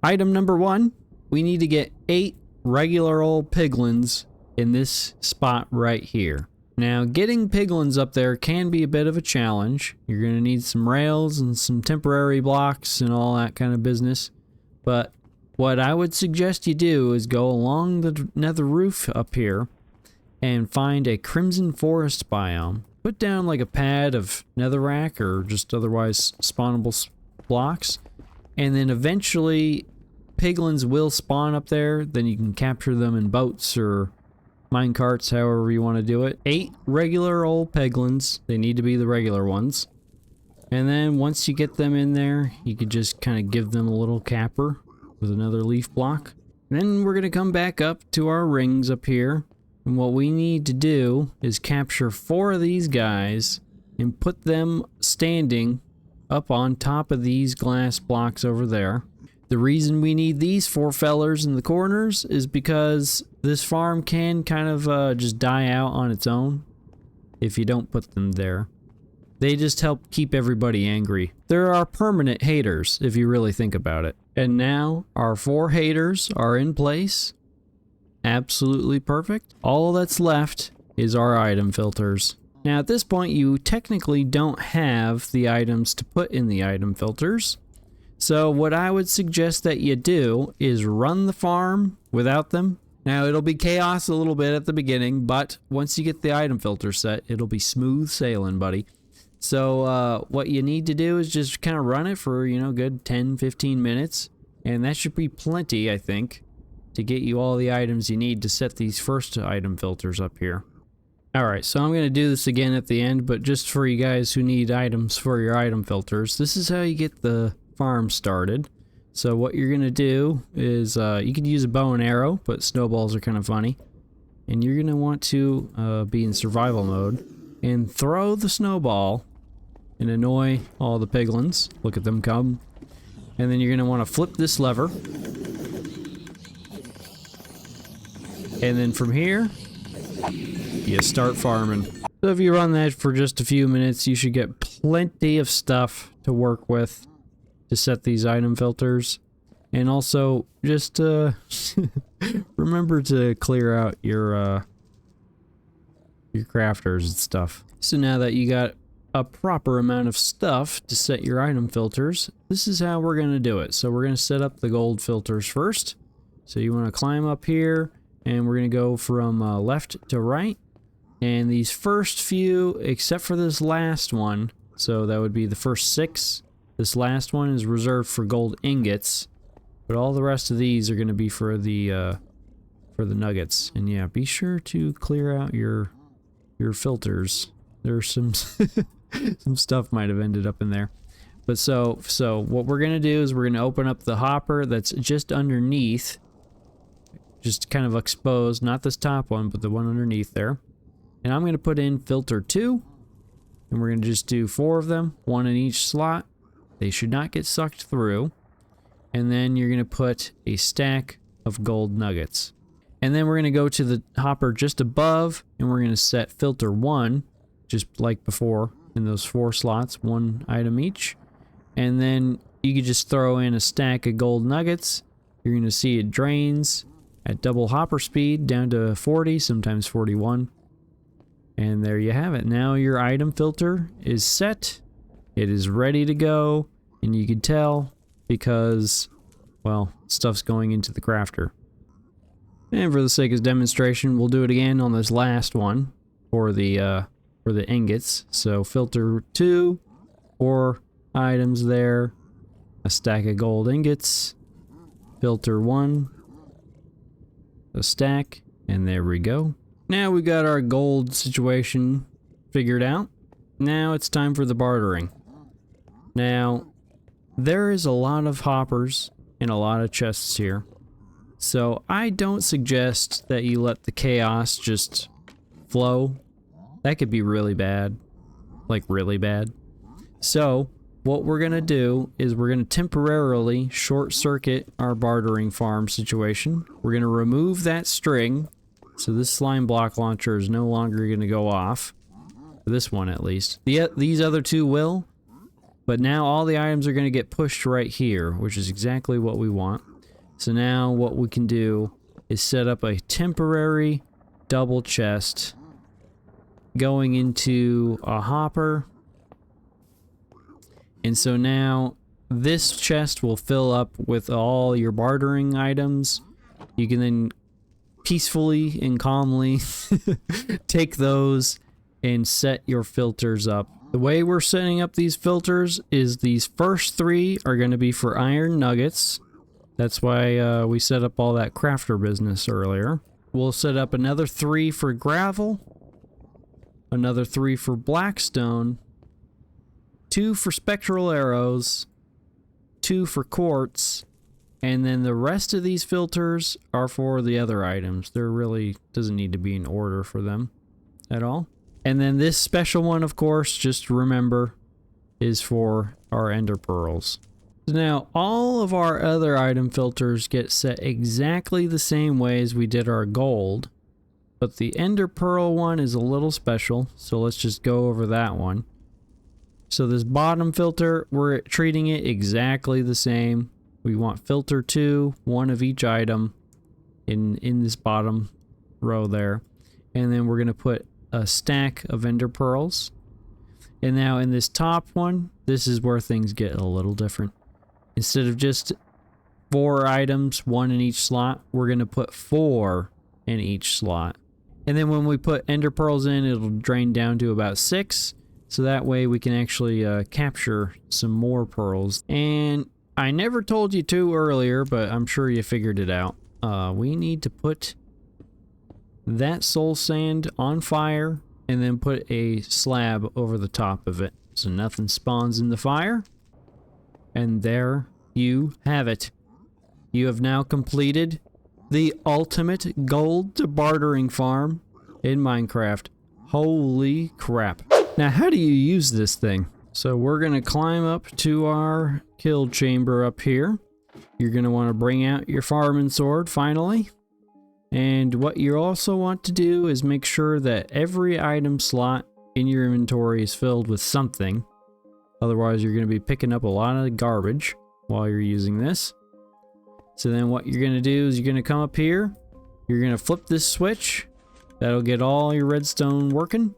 Item number 1, we need to get 8 regular old piglins in this spot right here. Now, getting piglins up there can be a bit of a challenge. You're going to need some rails and some temporary blocks and all that kind of business. But what I would suggest you do is go along the Nether Roof up here and find a crimson forest biome. Put down like a pad of netherrack or just otherwise spawnable blocks. And then eventually piglins will spawn up there. Then you can capture them in boats or mine carts, however you want to do it. 8 regular old piglins. They need to be the regular ones. And then once you get them in there, you can just kind of give them a little capper with another leaf block. Then we're going to come back up to our rings up here. And what we need to do is capture 4 of these guys and put them standing up on top of these glass blocks over there. The reason we need these 4 fellers in the corners is because this farm can kind of just die out on its own if you don't put them there. They just help keep everybody angry. They're our permanent haters if you really think about it. And now our 4 haters are in place. Absolutely perfect. All that's left is our item filters. Now at this point you technically don't have the items to put in the item filters. So what I would suggest that you do is run the farm without them Now, it'll be chaos a little bit at the beginning, but once you get the item filter set, it'll be smooth sailing, buddy. So, what you need to do is just kind of run it for, you know, good 10-15 minutes. And that should be plenty, I think, to get you all the items you need to set these first item filters up here. Alright, so I'm going to do this again at the end, but just for you guys who need items for your item filters, this is how you get the farm started. So what you're going to do is, you could use a bow and arrow, but snowballs are kind of funny. And you're going to want to be in survival mode and throw the snowball and annoy all the piglins. Look at them come. And then you're going to want to flip this lever. And then from here, you start farming. So if you run that for just a few minutes, you should get plenty of stuff to work with to set these item filters. And also, just remember to clear out your crafters and stuff. So now that you got a proper amount of stuff to set your item filters, this is how we're going to do it. So we're going to set up the gold filters first. So you want to climb up here, and we're going to go from left to right. And these first few, except for this last one, so that would be the first 6, this last one is reserved for gold ingots, but all the rest of these are going to be for the nuggets. And yeah, be sure to clear out your filters. There's some some stuff might have ended up in there. But so what we're going to do is we're going to open up the hopper that's just underneath, just kind of exposed, not this top one, but the one underneath there. And I'm going to put in filter 2, and we're going to just do 4 of them, 1 in each slot. They should not get sucked through. And then you're going to put a stack of gold nuggets. And then we're going to go to the hopper just above, and we're going to set filter 1, just like before, in those 4 slots, 1 item each. And then you could just throw in a stack of gold nuggets. You're going to see it drains at double hopper speed down to 40, sometimes 41. And there you have it. Now your item filter is set. It is ready to go. And you can tell because, well, stuff's going into the crafter. And for the sake of demonstration, we'll do it again on this last one for the ingots. So filter 2, 4 items there, a stack of gold ingots, filter 1, a stack, and there we go. Now we got our gold situation figured out. Now it's time for the bartering. Now, there is a lot of hoppers and a lot of chests here. So I don't suggest that you let the chaos just flow. That could be really bad. Like really bad. So what we're going to do is we're going to temporarily short circuit our bartering farm situation. We're going to remove that string. So this slime block launcher is no longer going to go off. For this one at least. These other 2 will. But now all the items are going to get pushed right here, which is exactly what we want. So now what we can do is set up a temporary double chest going into a hopper. And so now this chest will fill up with all your bartering items. You can then peacefully and calmly take those and set your filters up. The way we're setting up these filters is these first 3 are going to be for iron nuggets. That's why we set up all that crafter business earlier. We'll set up another 3 for gravel, another 3 for blackstone, 2 for spectral arrows, 2 for quartz, and then the rest of these filters are for the other items. There really doesn't need to be an order for them at all. And then this special one, of course, just remember, is for our ender pearls. So now, all of our other item filters get set exactly the same way as we did our gold, but the ender pearl one is a little special, so let's just go over that one. So this bottom filter, we're treating it exactly the same. We want filter 2, 1 of each item in this bottom row there. And then we're going to put a stack of ender pearls. And now in this top one, this is where things get a little different. Instead of just 4 items, 1 in each slot. We're going to put 4 in each slot. And then when we put ender pearls in, it'll drain down to about 6. So that way we can actually capture some more pearls. And I never told you to earlier, but I'm sure you figured it out. We need to put that soul sand on fire and then put a slab over the top of it so nothing spawns in the fire. And there you have it. You have now completed the ultimate gold to bartering farm in Minecraft. Holy crap. Now, how do you use this thing? So we're going to climb up to our kill chamber up here. You're going to want to bring out your farming sword finally. And what you also want to do is make sure that every item slot in your inventory is filled with something. Otherwise, you're going to be picking up a lot of garbage while you're using this. So then what you're going to do is you're going to come up here. You're going to flip this switch. That'll get all your redstone working.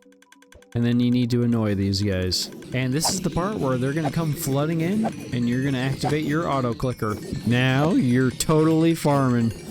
And then you need to annoy these guys. And this is the part where they're going to come flooding in, and you're going to activate your auto clicker. Now you're totally farming.